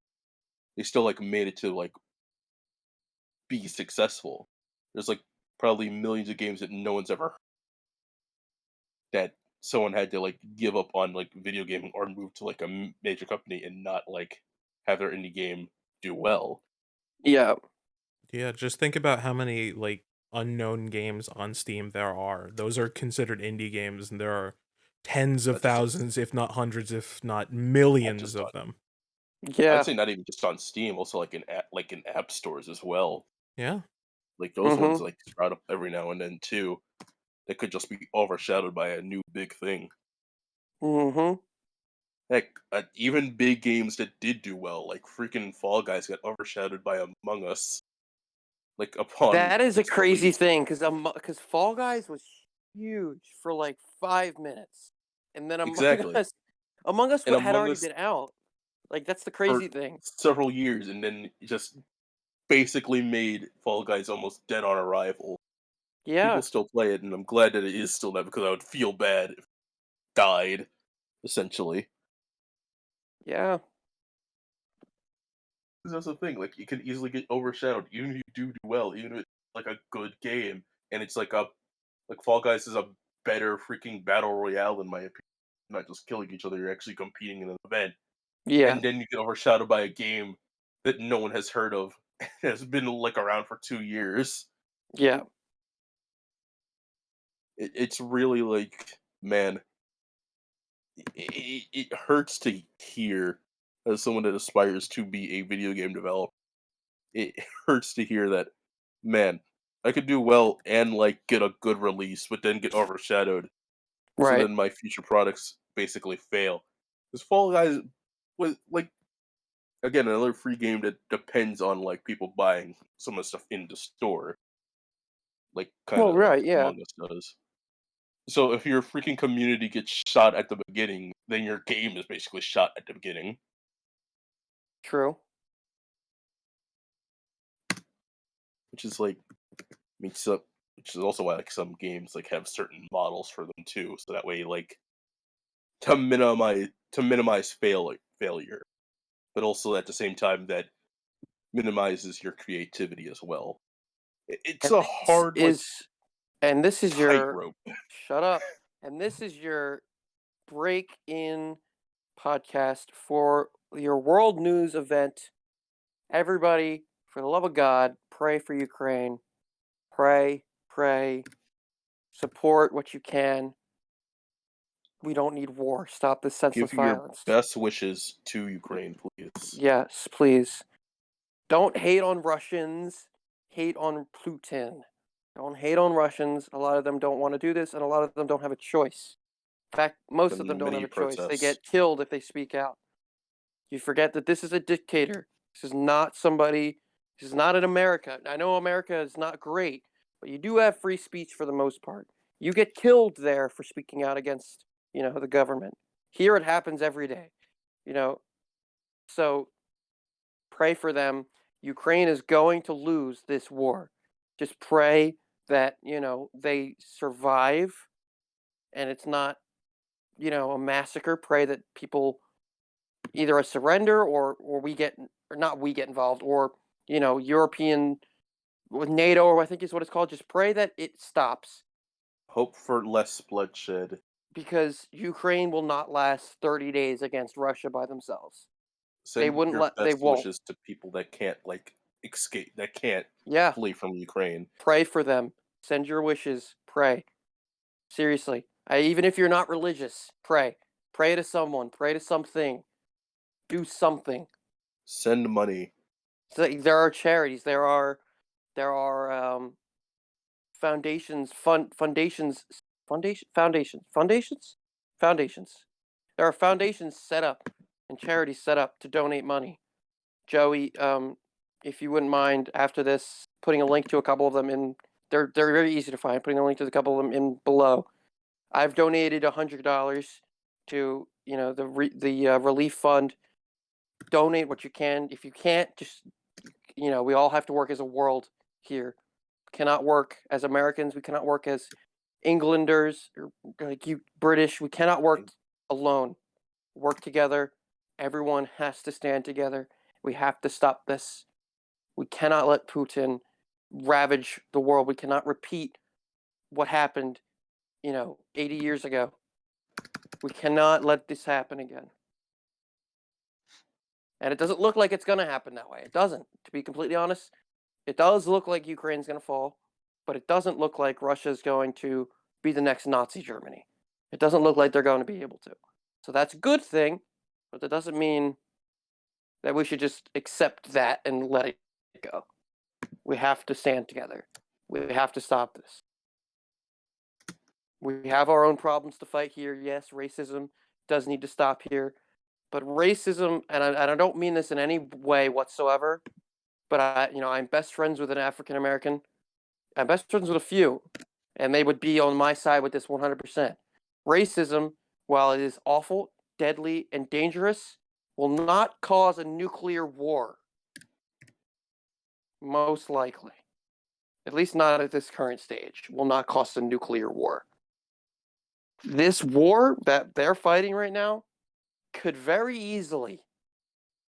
they still like made it to like be successful. There's like probably millions of games that no one's ever heard that someone had to like give up on like video gaming or move to like a major company and not like have their indie game do well. yeah, Yeah, just think about how many like unknown games on Steam there are. Those are considered indie games, and there are tens of Just on, thousands, if not hundreds, if not not millions just on. of them. I'd yeah. say not even just on Steam, also like in app stores as well. Yeah. Like those ones Mm-hmm. like sprout up every now and then too. That could just be overshadowed by a new big thing. Mm-hmm. Heck, even big games that did do well, like freaking Fall Guys, got overshadowed by Among Us. Like upon That is a its crazy release. thing because Fall Guys was huge for like 5 minutes, and then Exactly. Among Us And had Among already Us been out. Like that's the for crazy thing. several years, and then just basically made Fall Guys almost dead on arrival. People Yeah, still play it, and I'm glad that it is still there because I would feel bad if it died, essentially. yeah, 'Cause that's the thing, like, you can easily get overshadowed, even if you do well, even if it's, like, a good game, and it's like, Fall Guys is a better freaking battle royale in my opinion. You're not just killing each other, you're actually competing in an event, yeah, and then you get overshadowed by a game that no one has heard of, has been, like, around for 2 years. yeah. It's really, like, man, it hurts to hear as someone that aspires to be a video game developer. It hurts to hear that, man, I could do well and like get a good release, but then get overshadowed. So Right. then my future products basically fail. Because Fall Guys was like again another free game that depends on like people buying some of the stuff in the store, like kind Well, of like right. Yeah. Among Us does. So if your freaking community gets shot at the beginning, then your game is basically shot at the beginning. True. Which is like makes up which is also why like some games like have certain models for them too. So that way like to minimize failure, but also at the same time that minimizes your creativity as well. It's And a this hard like is and this is your tightrope. shut up. And this is your break in podcast for your world news event. Everybody, for the love of God, pray for Ukraine. Pray, pray, support what you can. We don't need war. Stop this senseless Give your violence. best wishes to Ukraine, please. Yes, please. Don't hate on Russians. Hate on Putin. Don't hate on Russians. A lot of them don't want to do this, and a lot of them don't have a choice. In fact, most of them Been don't have many a choice. They protests. get killed if they speak out. You forget that this is a dictator. This is not somebody. This is not in America. I know America is not great, but you do have free speech for the most part. You get killed there for speaking out against, the government. Here it happens every day. You know, so pray for them. Ukraine is going to lose this war. Just pray that, they survive and it's not, a massacre. Pray that people either a surrender or we get or not we get involved or European with NATO or I think is what it's called. Just pray that it stops. Hope for less bloodshed. because Ukraine will not last 30 days against Russia by themselves. They Send wouldn't your let. They best won't. wishes to people that can't escape, that can't Yeah, flee from Ukraine. pray for them. Send your wishes. Pray. Seriously. Even if you're not religious, pray. Pray to someone. Pray to something. Do something. Send money. So there are charities. There are foundations. Foundations. There are foundations set up and charities set up to donate money. Joey, if you wouldn't mind after this, putting a link to a couple of them in. They're very easy to find. Putting a link to a couple of them in below. I've donated $100 to the relief fund. Donate what you can. If you can't, just we all have to work as a world here. We cannot work as Americans. We cannot work as Englanders or like you British. We cannot work alone. Work together. Everyone has to stand together. We have to stop this. We cannot let Putin ravage the world. We cannot repeat what happened, 80 years ago. We cannot let this happen again. And it doesn't look like it's going to happen that way. It doesn't, to be completely honest. It does look like Ukraine's going to fall, but it doesn't look like Russia's going to be the next Nazi Germany. It doesn't look like they're going to be able to. So that's a good thing, but that doesn't mean that we should just accept that and let it go. We have to stand together. We have to stop this. We have our own problems to fight here. Yes, racism does need to stop here. But racism, and I don't mean this in any way whatsoever, but I'm best friends with an African American. I'm best friends with a few, and they would be on my side with this 100%. Racism, while it is awful, deadly, and dangerous, will not cause a nuclear war. Most likely. At least not at this current stage. Will not cause a nuclear war. This war that they're fighting right now could very easily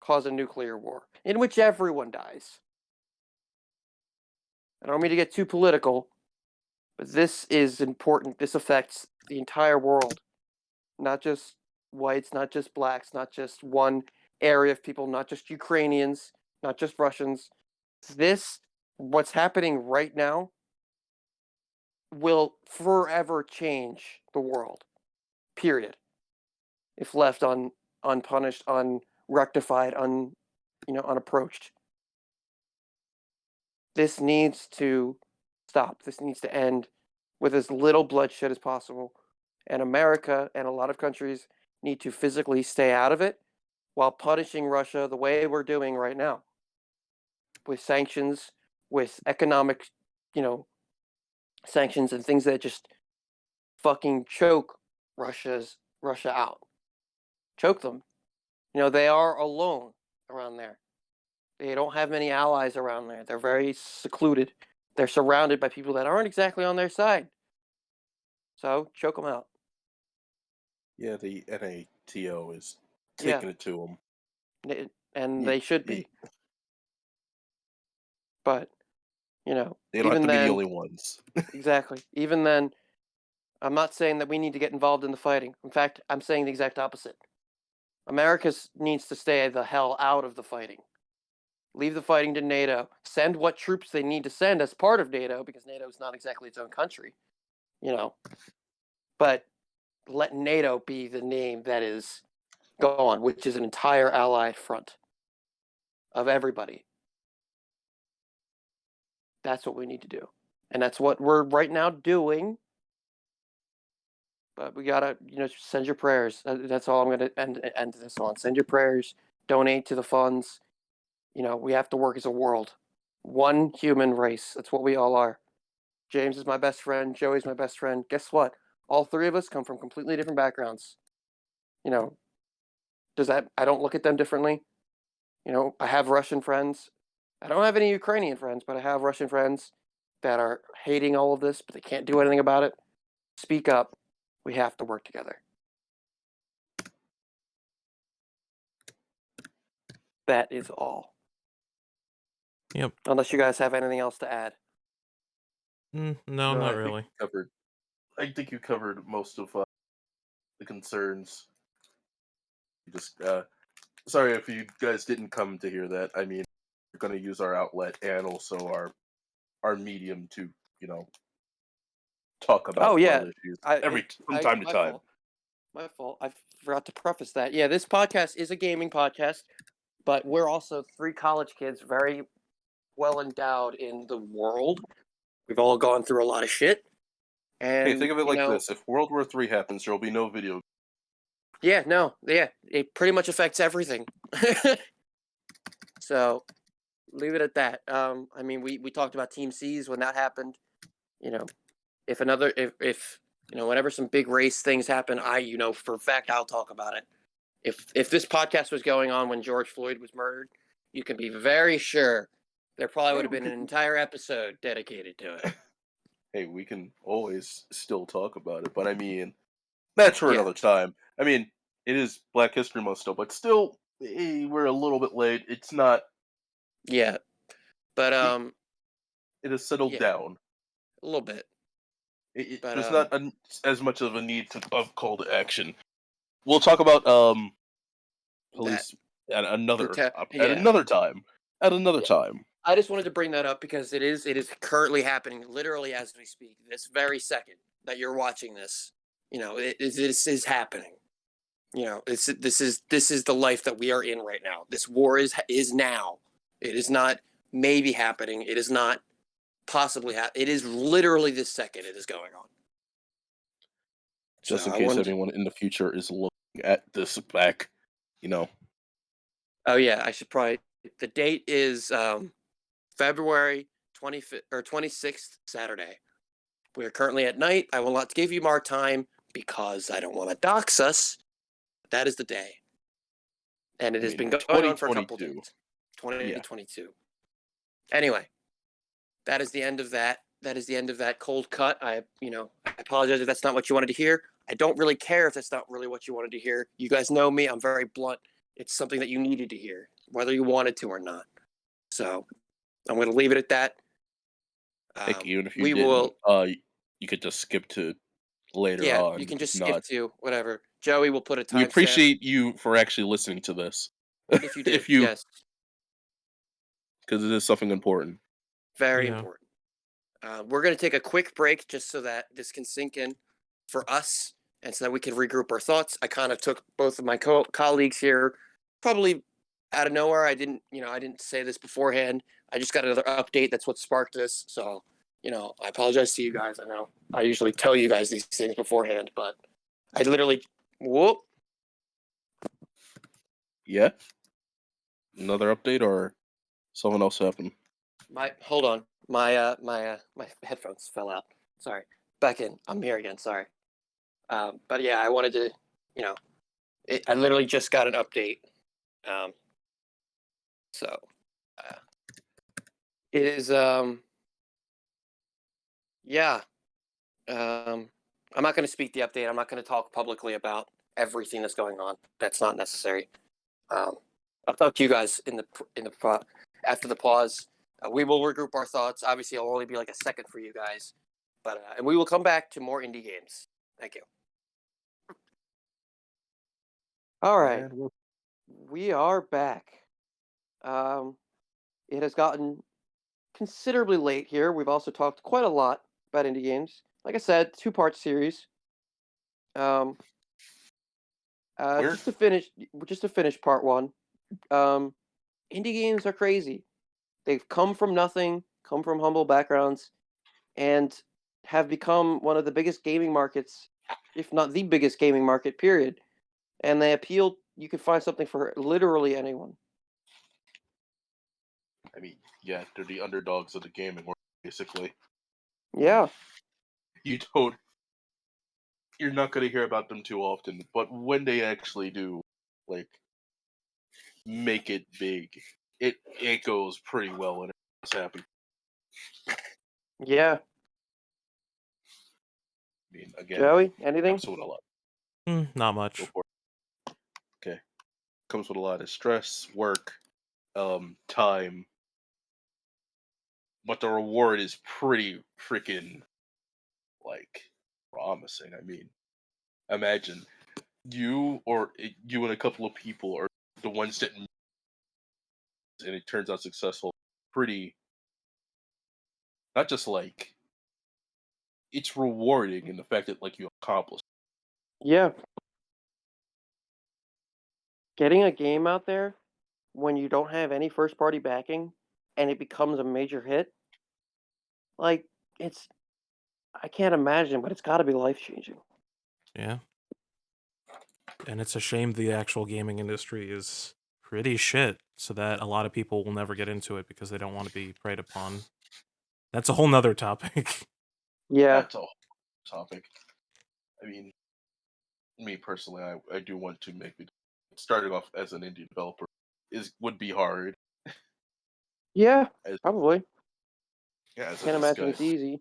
cause a nuclear war in which everyone dies. I don't mean to get too political, but this is important. This affects the entire world, not just whites, not just blacks, not just one area of people, not just Ukrainians, not just Russians. What's happening right now, will forever change the world. Period. If left unpunished, unrectified, unapproached. This needs to stop. This needs to end with as little bloodshed as possible. And America and a lot of countries need to physically stay out of it while punishing Russia the way we're doing right now. With sanctions, with economic, sanctions and things that just fucking choke Russia out. Choke them. They are alone around there. They don't have many allies around there. They're very secluded. They're surrounded by people that aren't exactly on their side. So choke them out. Yeah, the NATO is taking it to them. And they should be. But, they don't even have to then, be the only ones. Exactly. Even then, I'm not saying that we need to get involved in the fighting. In fact, I'm saying the exact opposite. America needs to stay the hell out of the fighting. Leave the fighting to NATO. Send what troops they need to send as part of NATO, because NATO is not exactly its own country, But let NATO be the name that is gone, which is an entire allied front of everybody. That's what we need to do. And that's what we're right now doing. But we gotta, send your prayers. That's all I'm gonna end this on. Send your prayers. Donate to the funds. We have to work as a world. One human race. That's what we all are. James is my best friend. Joey's my best friend. Guess what? All three of us come from completely different backgrounds. I don't look at them differently. I have Russian friends. I don't have any Ukrainian friends, but I have Russian friends that are hating all of this, but they can't do anything about it. Speak up. We have to work together. That is all. Yep. Unless you guys have anything else to add. No, not really. I think you covered most of the concerns. Just sorry if you guys didn't come to hear that. I mean, we're going to use our outlet and also our medium to talk about Oh yeah, world issues from I time to my time. fault. My fault. I forgot to preface that. Yeah, this podcast is a gaming podcast, but we're also three college kids, very well endowed in the world. We've all gone through a lot of shit, Hey, and think of it like this: if World War III happens, there will be no video. yeah, it pretty much affects everything. So leave it at that. I mean, we talked about Team C's when that happened. You know, if whenever some big race things happen, for a fact I'll talk about it. If this podcast was going on when George Floyd was murdered, you can be very sure there probably would have been an entire episode dedicated to it. Hey, we can always still talk about it, but I mean, that's for Yeah. another time. I mean, it is Black History Month still, but still, we're a little bit late. It's not. Yeah, but It has settled yeah, down. a little bit. But There's not as much of a need of call to action. We'll talk about that police at another at yeah. another time. At another Yeah. time. I just wanted to bring that up because it is currently happening, literally as we speak, this very second that you're watching this. This is happening. This is the life that we are in right now. This war is now. It is not maybe happening. It is not possibly It is literally this second. It is going on. Just So in I case wanted anyone in the future is looking at this back, Oh yeah, I should probably. The date is February 25th or 26th, Saturday. We are currently at night. I will not give you more time because I don't want to dox us. That is the day. And it has been going on for a couple days. 2022. Anyway, that is the end of that. That is the end of that cold cut. I apologize if that's not what you wanted to hear. I don't really care if that's not really what you wanted to hear. You guys know me. I'm very blunt. It's something that you needed to hear, whether you wanted to or not. So I'm going to leave it at that. even if you we didn't, will. you could just skip to later Yeah, on. you can If just skip not, to whatever. Joey will put a we timestamp appreciate you for actually listening to this. if you do. If you, Yes, because it is something important. very Yeah. important. We're going to take a quick break just so that this can sink in for us and so that we can regroup our thoughts. I kind of took both of my colleagues here probably out of nowhere. I didn't say this beforehand. I just got another update. That's what sparked this. So, I apologize to you guys. I know I usually tell you guys these things beforehand, but I literally, whoop. Yeah. Another update or something else happened? Hold on. My headphones fell out. Sorry. Back in. I'm here again. Sorry. But yeah, I wanted to, I literally just got an update. So it is, yeah. I'm not going to speak the update. I'm not going to talk publicly about everything that's going on. That's not necessary. I'll talk to you guys after the pause. We will regroup our thoughts. Obviously, it'll only be like a second for you guys, but and we will come back to more indie games. Thank you. All right, we are back. It has gotten considerably late here. We've also talked quite a lot about indie games. Like I said, two-part series. Um, just to finish part one. Indie games are crazy. They've come from nothing, come from humble backgrounds, and have become one of the biggest gaming markets, if not the biggest gaming market, period. And they appeal. You can find something for literally anyone. I mean, yeah, they're the underdogs of the gaming world, basically. Yeah. You're not going to hear about them too often, but when they actually do, like, make it big, it goes pretty well when it's happened. Yeah. I mean, again, Joey, anything? comes with a lot. Not much. Go for it. Okay, comes with a lot of stress, work, time, but the reward is pretty freaking like promising. I mean, imagine you or you and a couple of people are the ones that and it turns out successful. Pretty not just like it's rewarding in the fact that like you accomplished. Yeah, getting a game out there when you don't have any first party backing and it becomes a major hit, like it's I can't imagine, but it's got to be life changing. Yeah. And it's a shame the actual gaming industry is pretty shit, so that a lot of people will never get into it because they don't want to be preyed upon. That's a whole nother topic. Yeah. That's a whole topic. I mean, me personally, I do want to make it. Starting off as an indie developer would be hard. Yeah, As probably. as I Can't imagine it's discussed, easy.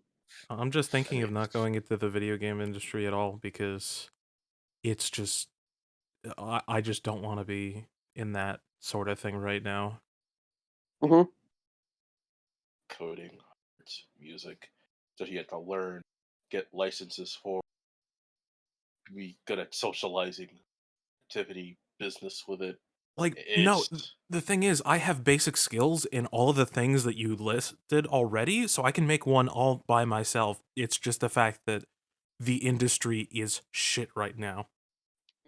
I'm just thinking and of not going into the video game industry at all because it's just I just don't want to be in that sort of thing right now. Hmm. coding, arts, music, so you have to learn, get licenses for, be good at socializing, activity, business with it. Like, no, It's the thing is, I have basic skills in all of the things that you listed already, so I can make one all by myself. It's just the fact that the industry is shit right now.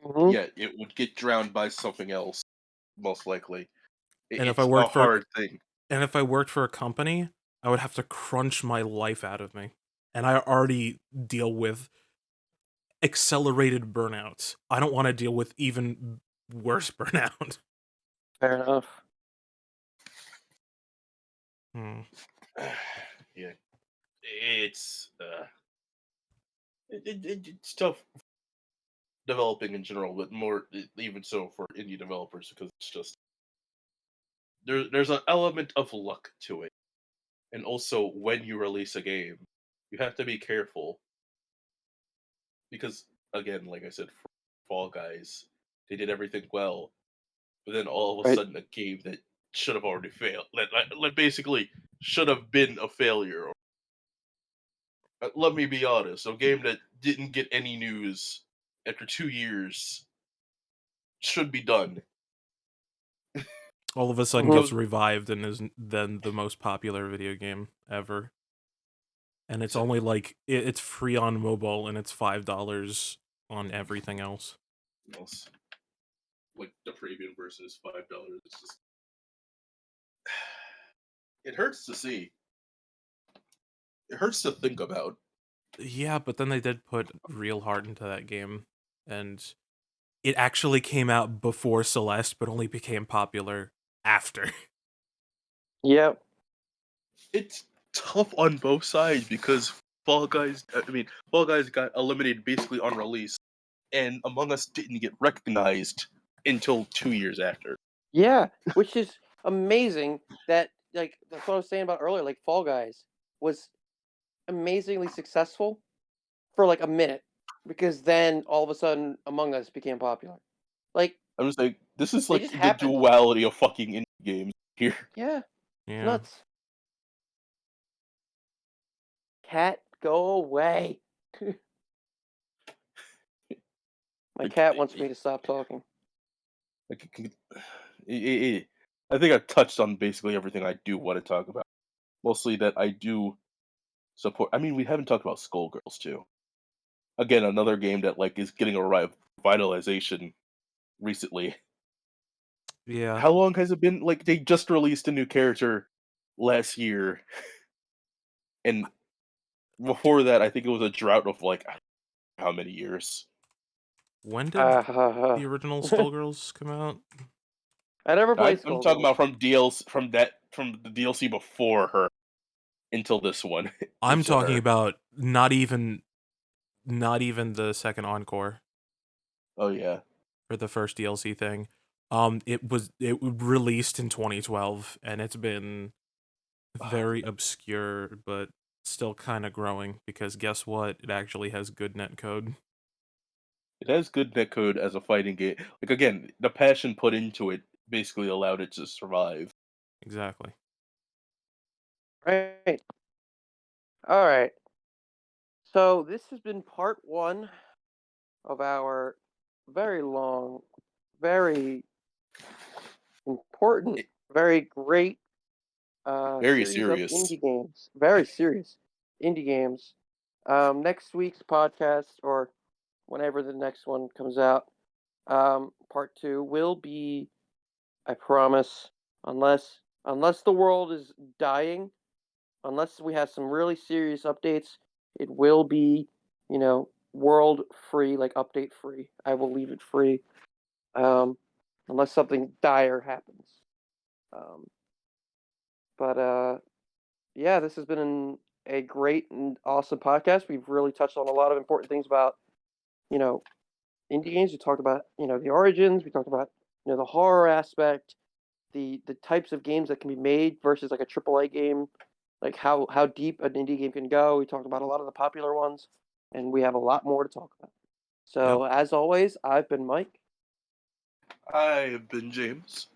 Hmm. yeah, it would get drowned by something else, most likely. And if I It's a worked for hard thing. and if I worked for a company, I would have to crunch my life out of me. And I already deal with accelerated burnout. I don't want to deal with even worse burnout. Fair enough. Hmm. Yeah, it's it's tough developing in general, but more even so for indie developers because it's just there's an element of luck to it, and also when you release a game, you have to be careful because again, like I said, for Fall Guys, they did everything well, but then all of a Right. sudden a game that should have already failed, that basically should have been a failure. Let me be honest, a game that didn't get any news after 2 years should be done. All of a sudden Hmm. gets revived and is then the most popular video game ever. And it's Except only like it's free on mobile and it's $5 on everything else. else, like the premium versus $5. It's just it hurts to see. It hurts to think about. Yeah, but then they did put real heart into that game, and it actually came out before Celeste, but only became popular after. Yep. It's tough on both sides because Fall Guys. I mean, Fall Guys got eliminated basically on release, and Among Us didn't get recognized until 2 years after. Yeah, which is amazing that like that's what I was saying about earlier, like Fall Guys was amazingly successful for like a minute because then all of a sudden Among Us became popular. Like I'm just like, this is they like just the happened. duality of fucking indie games here. Yeah, it's Yeah. nuts. Cat, go away. My Like, cat wants me to stop talking. like, I think I've touched on basically everything I do want to talk about. Mostly that I do support. I mean, we haven't talked about Skullgirls too. Again, another game that like is getting a revitalization recently. Yeah. How long has it been? Like they just released a new character last year, and before that, I think it was a drought of like how many years? When did Uh, the original Skullgirls come out? I never played I'm talking Skullgirls. about from the DLC before her until this one I'm until talking her. about not even the second encore Oh yeah, for the first DLC thing. It released in 2012 and it's been very obscure but still kind of growing because guess what? It actually has good netcode. it has good netcode as a fighting game. Like again, the passion put into it basically allowed it to survive. Exactly. Right. All right. So this has been part one of our very long, very important, It- very great Very series of serious. indie games. Very serious indie games. Next week's podcast, or whenever the next one comes out, part 2 will be, I promise, unless the world is dying, unless we have some really serious updates, it will be, world free, like update free. I will leave it free, unless something dire happens. Um, but yeah, this has been a great and awesome podcast. We've really touched on a lot of important things about, you know, indie games. We talked about, the origins. We talked about, the horror aspect, the types of games that can be made versus like a AAA game, like how deep an indie game can go. We talked about a lot of the popular ones, and we have a lot more to talk about. Yep. So as always, I've been Mike, I have been James.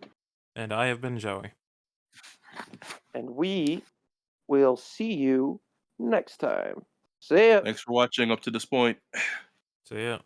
And I have been Joey. and we will see you next time. See ya. Thanks for watching up to this point. So yeah.